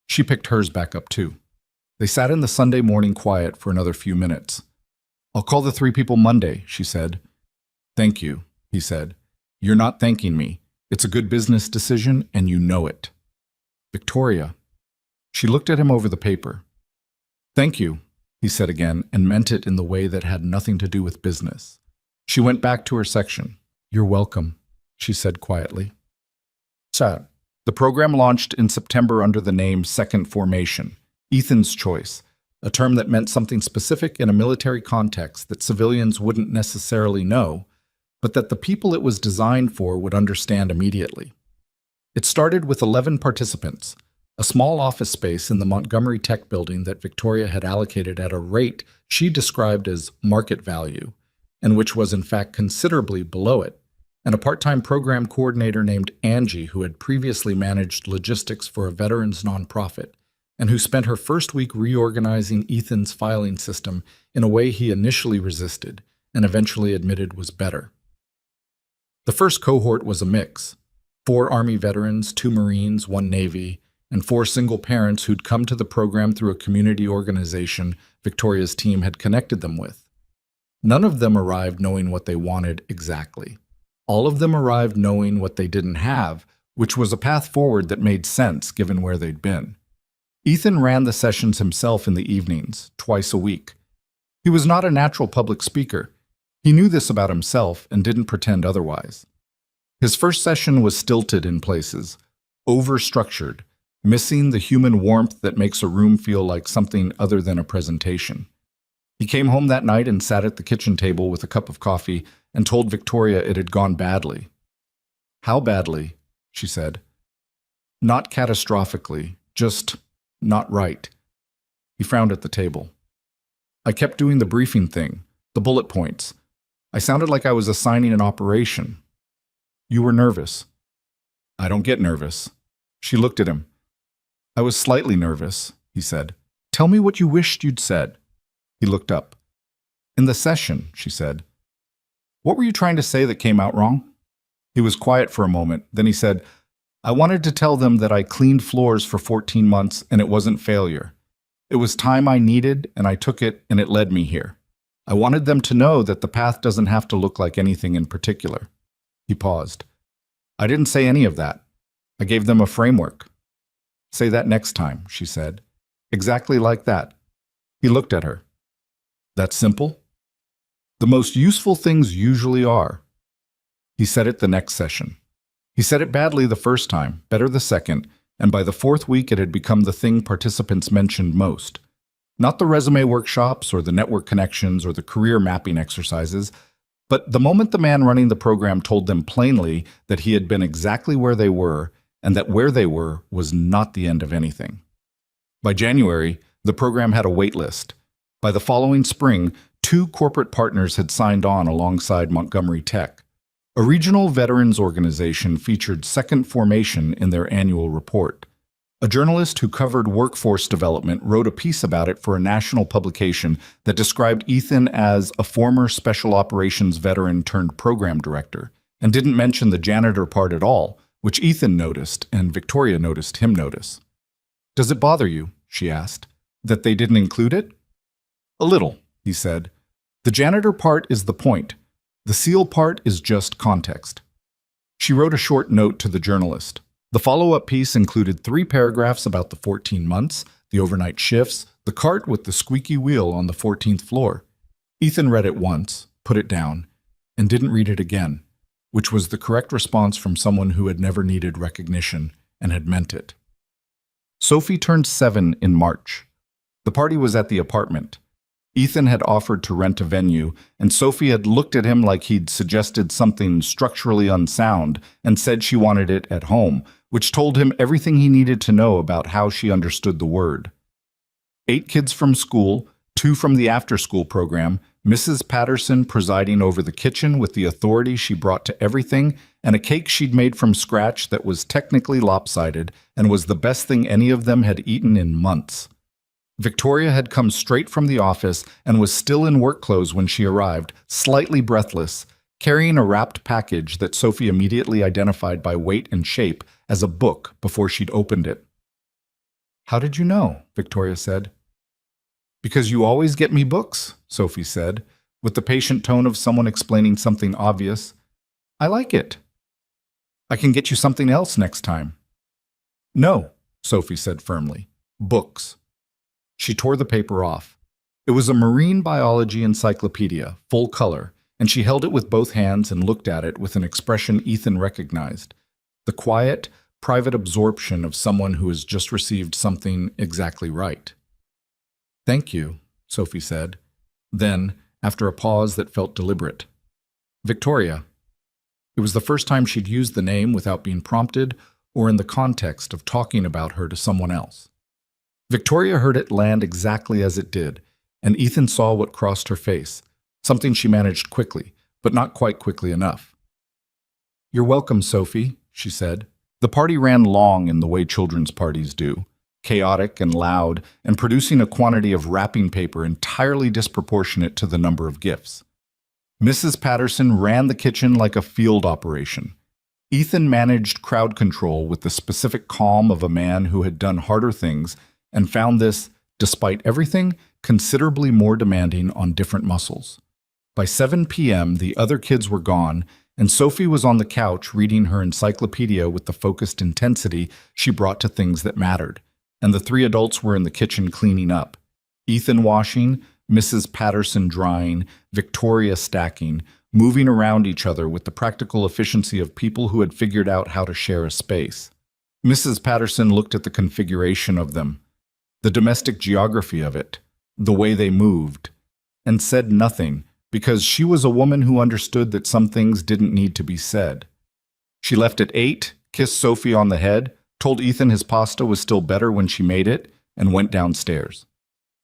She picked hers back up too. They sat in the Sunday morning quiet for another few minutes. I'll call the 3 people Monday, she said. Thank you, he said. You're not thanking me. It's a good business decision and you know it. Victoria. She looked at him over the paper. Thank you, he said again, and meant it in the way that had nothing to do with business. She went back to her section. You're welcome, she said quietly. So, the program launched in September under the name Second Formation, Ethan's choice, a term that meant something specific in a military context that civilians wouldn't necessarily know, but that the people it was designed for would understand immediately. It started with 11 participants, a small office space in the Montgomery Tech building that Victoria had allocated at a rate she described as market value, and which was in fact considerably below it, and a part-time program coordinator named Angie who had previously managed logistics for a veterans nonprofit, and who spent her first week reorganizing Ethan's filing system in a way he initially resisted and eventually admitted was better. The first cohort was a mix: 4 Army veterans, 2 Marines, 1 Navy, and 4 single parents who'd come to the program through a community organization Victoria's team had connected them with. None of them arrived knowing what they wanted exactly. All of them arrived knowing what they didn't have, which was a path forward that made sense given where they'd been. Ethan ran the sessions himself in the evenings, twice a week. He was not a natural public speaker. He knew this about himself and didn't pretend otherwise. His first session was stilted in places, over-structured, missing the human warmth that makes a room feel like something other than a presentation. He came home that night and sat at the kitchen table with a cup of coffee and told Victoria it had gone badly. How badly? She said. Not catastrophically, just not right. He frowned at the table. I kept doing the briefing thing, the bullet points. I sounded like I was assigning an operation. You were nervous. I don't get nervous. She looked at him. I was slightly nervous, he said. Tell me what you wished you'd said. He looked up. In the session, she said. What were you trying to say that came out wrong? He was quiet for a moment. Then he said, I wanted to tell them that I cleaned floors for 14 months and it wasn't failure. It was time I needed and I took it and it led me here. I wanted them to know that the path doesn't have to look like anything in particular. He paused. I didn't say any of that. I gave them a framework. Say that next time, she said. Exactly like that. He looked at her. That simple? The most useful things usually are. He said it the next session. He said it badly the first time, better the second, and by the 4th week it had become the thing participants mentioned most. Not the resume workshops or the network connections or the career mapping exercises, but the moment the man running the program told them plainly that he had been exactly where they were and that where they were was not the end of anything. By January, the program had a wait list. By the following spring, 2 corporate partners had signed on alongside Montgomery Tech. A regional veterans organization featured Second Formation in their annual report. A journalist who covered workforce development wrote a piece about it for a national publication that described Ethan as a former special operations veteran turned program director, and didn't mention the janitor part at all, which Ethan noticed and Victoria noticed him notice. "Does it bother you," she asked, "that they didn't include it?" "A little," he said. "The janitor part is the point. The seal part is just context." She wrote a short note to the journalist. The follow-up piece included 3 paragraphs about the 14 months, the overnight shifts, the cart with the squeaky wheel on the 14th floor. Ethan read it once, put it down, and didn't read it again, which was the correct response from someone who had never needed recognition and had meant it. Sophie turned 7 in March. The party was at the apartment. Ethan had offered to rent a venue, and Sophie had looked at him like he'd suggested something structurally unsound and said she wanted it at home, which told him everything he needed to know about how she understood the word. 8 kids from school, 2 from the after-school program, Mrs. Patterson presiding over the kitchen with the authority she brought to everything, and a cake she'd made from scratch that was technically lopsided and was the best thing any of them had eaten in months. Victoria had come straight from the office and was still in work clothes when she arrived, slightly breathless, carrying a wrapped package that Sophie immediately identified by weight and shape as a book before she'd opened it. "How did you know?" Victoria said. "Because you always get me books," Sophie said, with the patient tone of someone explaining something obvious. "I like it. I can get you something else next time." "No," Sophie said firmly. "Books." She tore the paper off. It was a marine biology encyclopedia, full color, and she held it with both hands and looked at it with an expression Ethan recognized. The quiet, private absorption of someone who has just received something exactly right. "Thank you," Sophie said. Then, after a pause that felt deliberate, "Victoria." It was the first time she'd used the name without being prompted or in the context of talking about her to someone else. Victoria heard it land exactly as it did, and Ethan saw what crossed her face, something she managed quickly, but not quite quickly enough. "You're welcome, Sophie," she said. The party ran long in the way children's parties do, chaotic and loud, and producing a quantity of wrapping paper entirely disproportionate to the number of gifts. Mrs. Patterson ran the kitchen like a field operation. Ethan managed crowd control with the specific calm of a man who had done harder things and found this, despite everything, considerably more demanding on different muscles. By 7 p.m., the other kids were gone, and Sophie was on the couch reading her encyclopedia with the focused intensity she brought to things that mattered, and the 3 adults were in the kitchen cleaning up. Ethan washing, Mrs. Patterson drying, Victoria stacking, moving around each other with the practical efficiency of people who had figured out how to share a space. Mrs. Patterson looked at the configuration of them, the domestic geography of it, the way they moved, and said nothing, because she was a woman who understood that some things didn't need to be said. She left at 8, kissed Sophie on the head, told Ethan his pasta was still better when she made it, and went downstairs.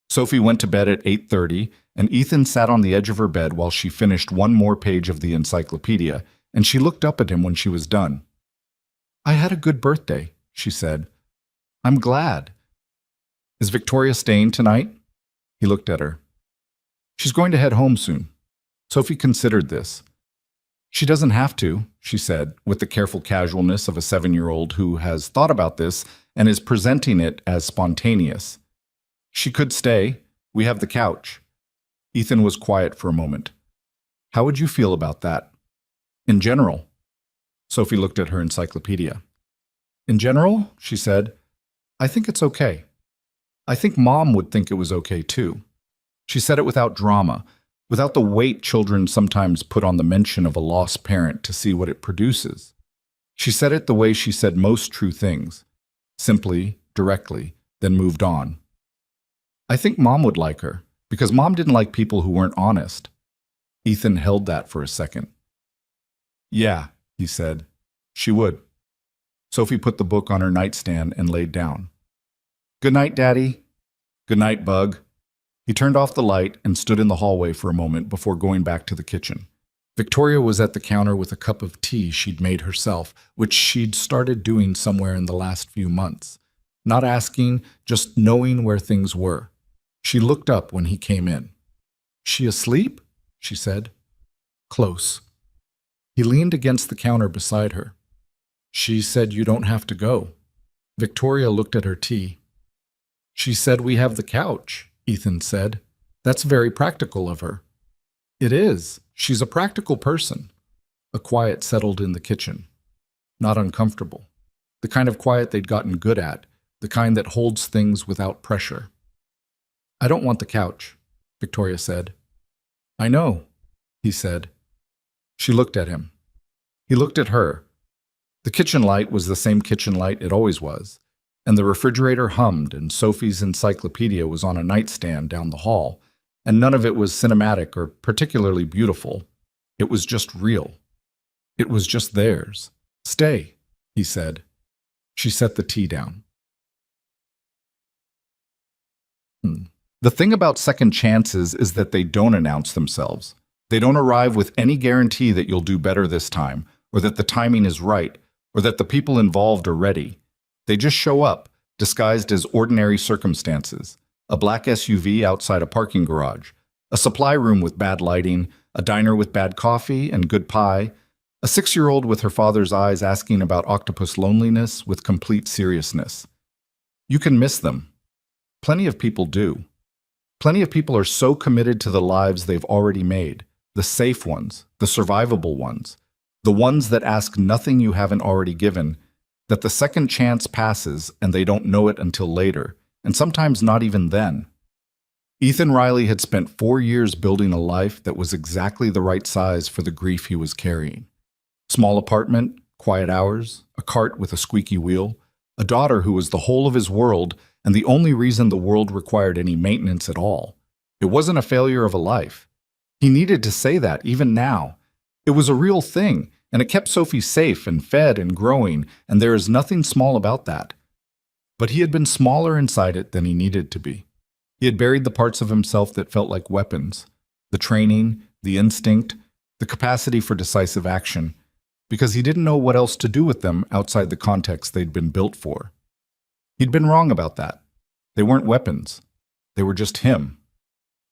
Sophie went to bed at 8:30, and Ethan sat on the edge of her bed while she finished one more page of the encyclopedia, and she looked up at him when she was done. "I had a good birthday," she said. "I'm glad. Is Victoria staying tonight?" He looked at her. "She's going to head home soon." Sophie considered this. "She doesn't have to," she said, with the careful casualness of a 7-year-old who has thought about this and is presenting it as spontaneous. "She could stay. We have the couch." Ethan was quiet for a moment. "How would you feel about that?" "In general." Sophie looked at her encyclopedia. "In general," she said, "I think it's okay. I think Mom would think it was okay too." She said it without drama, without the weight children sometimes put on the mention of a lost parent to see what it produces. She said it the way she said most true things, simply, directly, then moved on. "I think Mom would like her, because Mom didn't like people who weren't honest." Ethan held that for a second. "Yeah," he said, "she would." Sophie put the book on her nightstand and laid down. "Good night, Daddy." "Good night, Bug." He turned off the light and stood in the hallway for a moment before going back to the kitchen. Victoria was at the counter with a cup of tea she'd made herself, which she'd started doing somewhere in the last few months. Not asking, just knowing where things were. She looked up when he came in. "She asleep?" she said. "Close." He leaned against the counter beside her. "She said you don't have to go." Victoria looked at her tea. "She said we have the couch," Ethan said. "That's very practical of her." "It is. She's a practical person." A quiet settled in the kitchen. Not uncomfortable. The kind of quiet they'd gotten good at, the kind that holds things without pressure. "I don't want the couch," Victoria said. "I know," he said. She looked at him. He looked at her. The kitchen light was the same kitchen light it always was, and the refrigerator hummed, and Sophie's encyclopedia was on a nightstand down the hall, and none of it was cinematic or particularly beautiful. It was just real. It was just theirs. "Stay," he said. She set the tea down. The thing about second chances is that they don't announce themselves. They don't arrive with any guarantee that you'll do better this time, or that the timing is right, or that the people involved are ready. They just show up, disguised as ordinary circumstances. A black SUV outside a parking garage, a supply room with bad lighting, a diner with bad coffee and good pie, a 6-year-old with her father's eyes asking about octopus loneliness with complete seriousness. You can miss them. Plenty of people do. Plenty of people are so committed to the lives they've already made, the safe ones, the survivable ones, the ones that ask nothing you haven't already given, that the second chance passes and they don't know it until later, and sometimes not even then. Ethan Riley had spent 4 years building a life that was exactly the right size for the grief he was carrying. Small apartment, quiet hours, a cart with a squeaky wheel, a daughter who was the whole of his world and the only reason the world required any maintenance at all. It wasn't a failure of a life. He needed to say that even now. It was a real thing, and it kept Sophie safe and fed and growing, and there is nothing small about that. But he had been smaller inside it than he needed to be. He had buried the parts of himself that felt like weapons, the training, the instinct, the capacity for decisive action, because he didn't know what else to do with them outside the context they'd been built for. He'd been wrong about that. They weren't weapons. They were just him.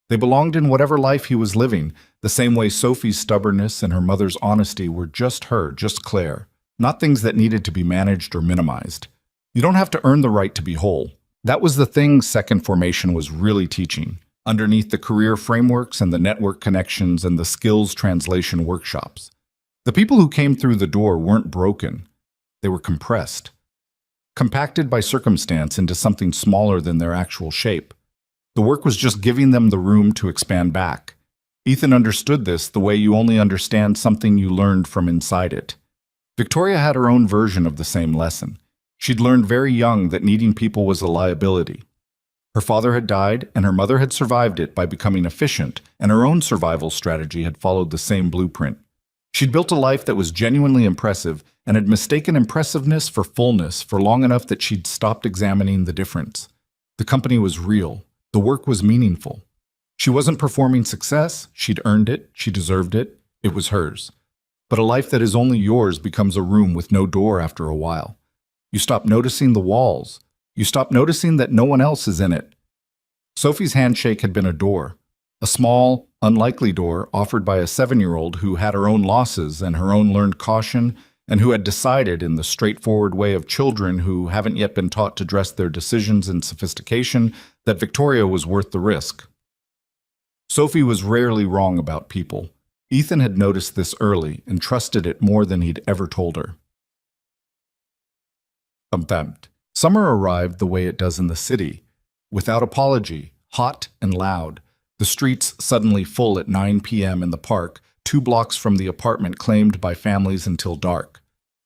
They belonged in whatever life he was living, the same way Sophie's stubbornness and her mother's honesty were just her, just Claire, not things that needed to be managed or minimized. You don't have to earn the right to be whole. That was the thing second formation was really teaching, underneath the career frameworks and the network connections and the skills translation workshops. The people who came through the door weren't broken. They were compressed, compacted by circumstance into something smaller than their actual shape. The work was just giving them the room to expand back. Ethan understood this the way you only understand something you learned from inside it. Victoria had her own version of the same lesson. She'd learned very young that needing people was a liability. Her father had died, and her mother had survived it by becoming efficient, and her own survival strategy had followed the same blueprint. She'd built a life that was genuinely impressive and had mistaken impressiveness for fullness for long enough that she'd stopped examining the difference. The company was real. The work was meaningful. She wasn't performing success. She'd earned it. She deserved it. It was hers. But a life that is only yours becomes a room with no door after a while. You stop noticing the walls. You stop noticing that no one else is in it. Sophie's handshake had been a door. A small, unlikely door offered by a 7-year-old who had her own losses and her own learned caution, and who had decided in the straightforward way of children who haven't yet been taught to dress their decisions in sophistication that Victoria was worth the risk. Sophie was rarely wrong about people. Ethan had noticed this early and trusted it more than he'd ever told her. Summer arrived the way it does in the city, without apology, hot and loud. The streets suddenly full at 9 p.m. in the park, 2 blocks from the apartment claimed by families until dark.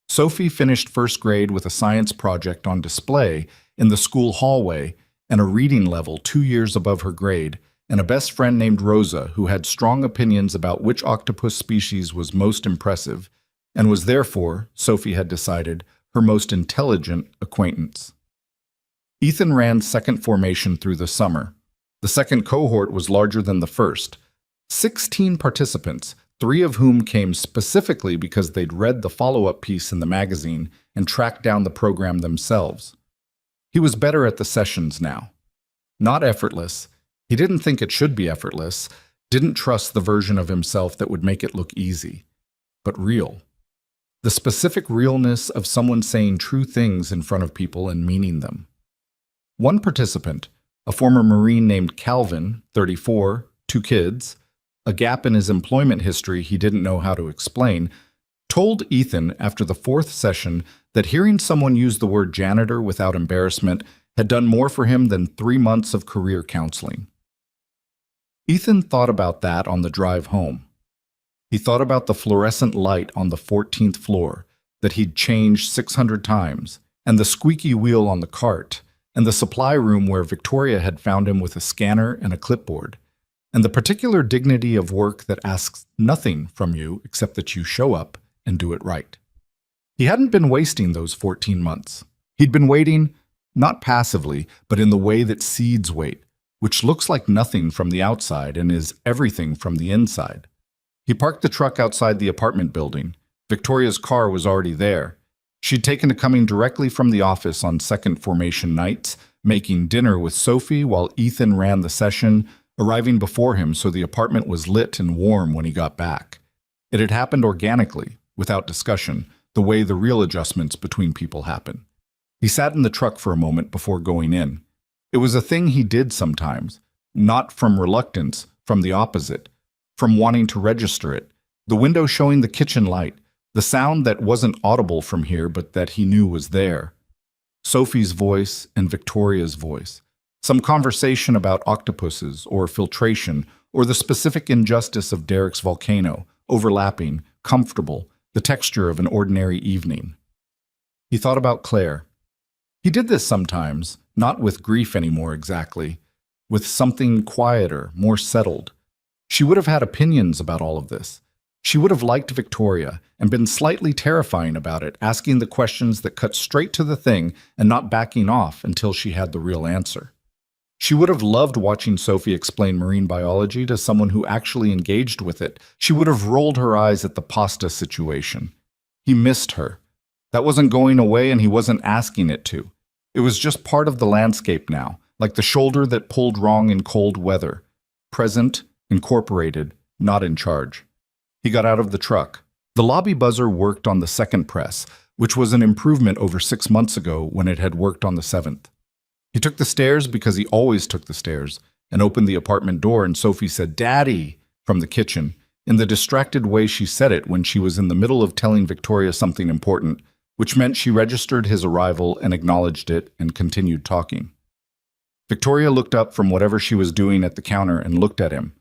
Sophie finished first grade with a science project on display in the school hallway and a reading level 2 years above her grade, and a best friend named Rosa who had strong opinions about which octopus species was most impressive and was therefore, Sophie had decided, her most intelligent acquaintance. Ethan ran second formation through the summer. The second cohort was larger than the first. 16 participants, 3 of whom came specifically because they'd read the follow-up piece in the magazine and tracked down the program themselves. He was better at the sessions now. Not effortless. He didn't think it should be effortless, didn't trust the version of himself that would make it look easy, but real. The specific realness of someone saying true things in front of people and meaning them. One participant, a former Marine named Calvin, 34, 2 kids, a gap in his employment history he didn't know how to explain, told Ethan after the 4th session that hearing someone use the word janitor without embarrassment had done more for him than 3 months of career counseling. Ethan thought about that on the drive home. He thought about the fluorescent light on the 14th floor that he'd changed 600 times, and the squeaky wheel on the cart, and the supply room where Victoria had found him with a scanner and a clipboard, and the particular dignity of work that asks nothing from you except that you show up and do it right. He hadn't been wasting those 14 months. He'd been waiting, not passively, but in the way that seeds wait, which looks like nothing from the outside and is everything from the inside. He parked the truck outside the apartment building. Victoria's car was already there. She'd taken to coming directly from the office on second formation nights, making dinner with Sophie while Ethan ran the session, arriving before him so the apartment was lit and warm when he got back. It had happened organically, without discussion, the way the real adjustments between people happen. He sat in the truck for a moment before going in. It was a thing he did sometimes, not from reluctance, from the opposite, from wanting to register it, the window showing the kitchen light, the sound that wasn't audible from here but that he knew was there. Sophie's voice and Victoria's voice. Some conversation about octopuses or filtration or the specific injustice of Derek's volcano, overlapping, comfortable, the texture of an ordinary evening. He thought about Claire. He did this sometimes, not with grief anymore exactly, with something quieter, more settled. She would have had opinions about all of this. She would have liked Victoria and been slightly terrifying about it, asking the questions that cut straight to the thing and not backing off until she had the real answer. She would have loved watching Sophie explain marine biology to someone who actually engaged with it. She would have rolled her eyes at the pasta situation. He missed her. That wasn't going away and he wasn't asking it to. It was just part of the landscape now, like the shoulder that pulled wrong in cold weather. Present, incorporated, not in charge. He got out of the truck. The lobby buzzer worked on the second press, which was an improvement over 6 months ago when it had worked on the 7th. He took the stairs because he always took the stairs, and opened the apartment door, and Sophie said, "Daddy," from the kitchen, in the distracted way she said it when she was in the middle of telling Victoria something important, which meant she registered his arrival and acknowledged it and continued talking. Victoria looked up from whatever she was doing at the counter and looked at him.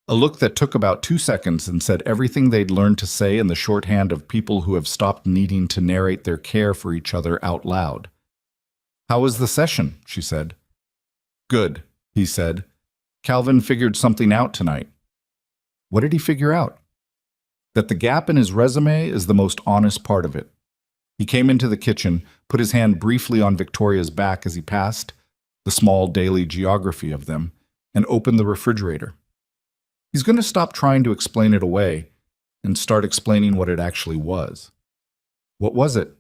A look that took about 2 seconds and said everything they'd learned to say in the shorthand of people who have stopped needing to narrate their care for each other out loud. "How was the session?" she said. "Good," he said. "Calvin figured something out tonight." What did he figure out? That the gap in his resume is the most honest part of it. He came into the kitchen, put his hand briefly on Victoria's back as he passed, the small daily geography of them, and opened the refrigerator. He's going to stop trying to explain it away and start explaining what it actually was. What was it?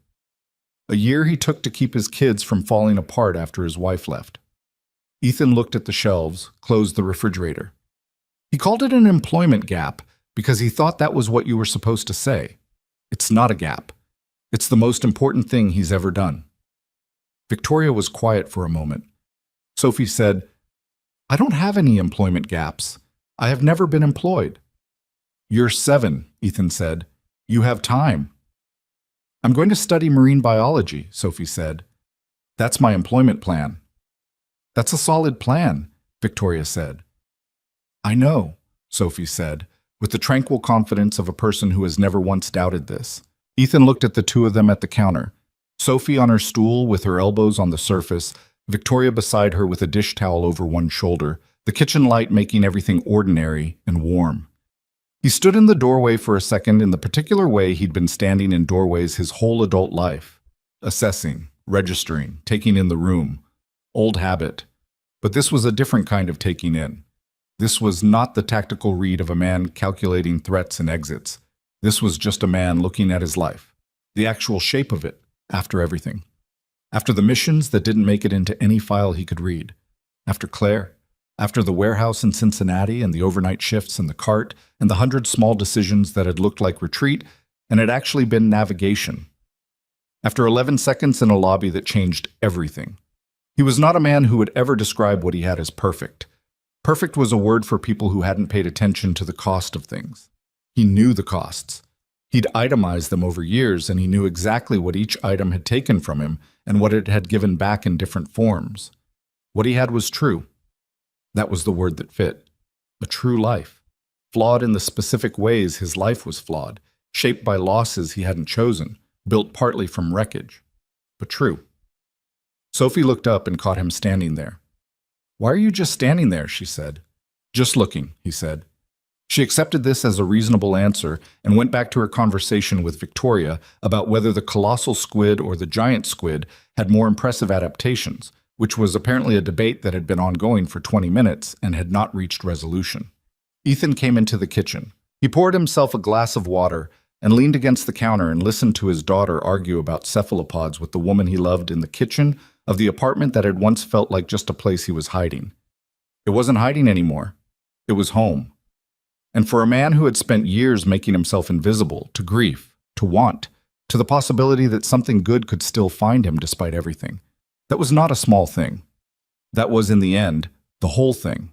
A year he took to keep his kids from falling apart after his wife left. Ethan looked at the shelves, closed the refrigerator. He called it an employment gap because he thought that was what you were supposed to say. It's not a gap. It's the most important thing he's ever done. Victoria was quiet for a moment. Sophie said, "I don't have any employment gaps. I have never been employed." "You're 7, Ethan said. "You have time." "I'm going to study marine biology," Sophie said. "That's my employment plan." "That's a solid plan," Victoria said. "I know," Sophie said, with the tranquil confidence of a person who has never once doubted this. Ethan looked at the two of them at the counter. Sophie on her stool with her elbows on the surface, Victoria beside her with a dish towel over one shoulder, the kitchen light making everything ordinary and warm. He stood in the doorway for a second in the particular way he'd been standing in doorways his whole adult life, assessing, registering, taking in the room. Old habit. But this was a different kind of taking in. This was not the tactical read of a man calculating threats and exits. This was just a man looking at his life, the actual shape of it, after everything. After the missions that didn't make it into any file he could read. After Claire. After the warehouse in Cincinnati and the overnight shifts in the cart and the 100 small decisions that had looked like retreat and had actually been navigation. After 11 seconds in a lobby that changed everything. He was not a man who would ever describe what he had as perfect. Perfect was a word for people who hadn't paid attention to the cost of things. He knew the costs. He'd itemized them over years, and he knew exactly what each item had taken from him and what it had given back in different forms. What he had was true. That was the word that fit. A true life. Flawed in the specific ways his life was flawed, shaped by losses he hadn't chosen, built partly from wreckage. But true. Sophie looked up and caught him standing there. "Why are you just standing there?" she said. "Just looking," he said. She accepted this as a reasonable answer and went back to her conversation with Victoria about whether the colossal squid or the giant squid had more impressive adaptations, which was apparently a debate that had been ongoing for 20 minutes and had not reached resolution. Ethan came into the kitchen. He poured himself a glass of water and leaned against the counter and listened to his daughter argue about cephalopods with the woman he loved in the kitchen of the apartment that had once felt like just a place he was hiding. It wasn't hiding anymore. It was home. And for a man who had spent years making himself invisible to grief, to want, to the possibility that something good could still find him despite everything, that was not a small thing. That was, in the end, the whole thing.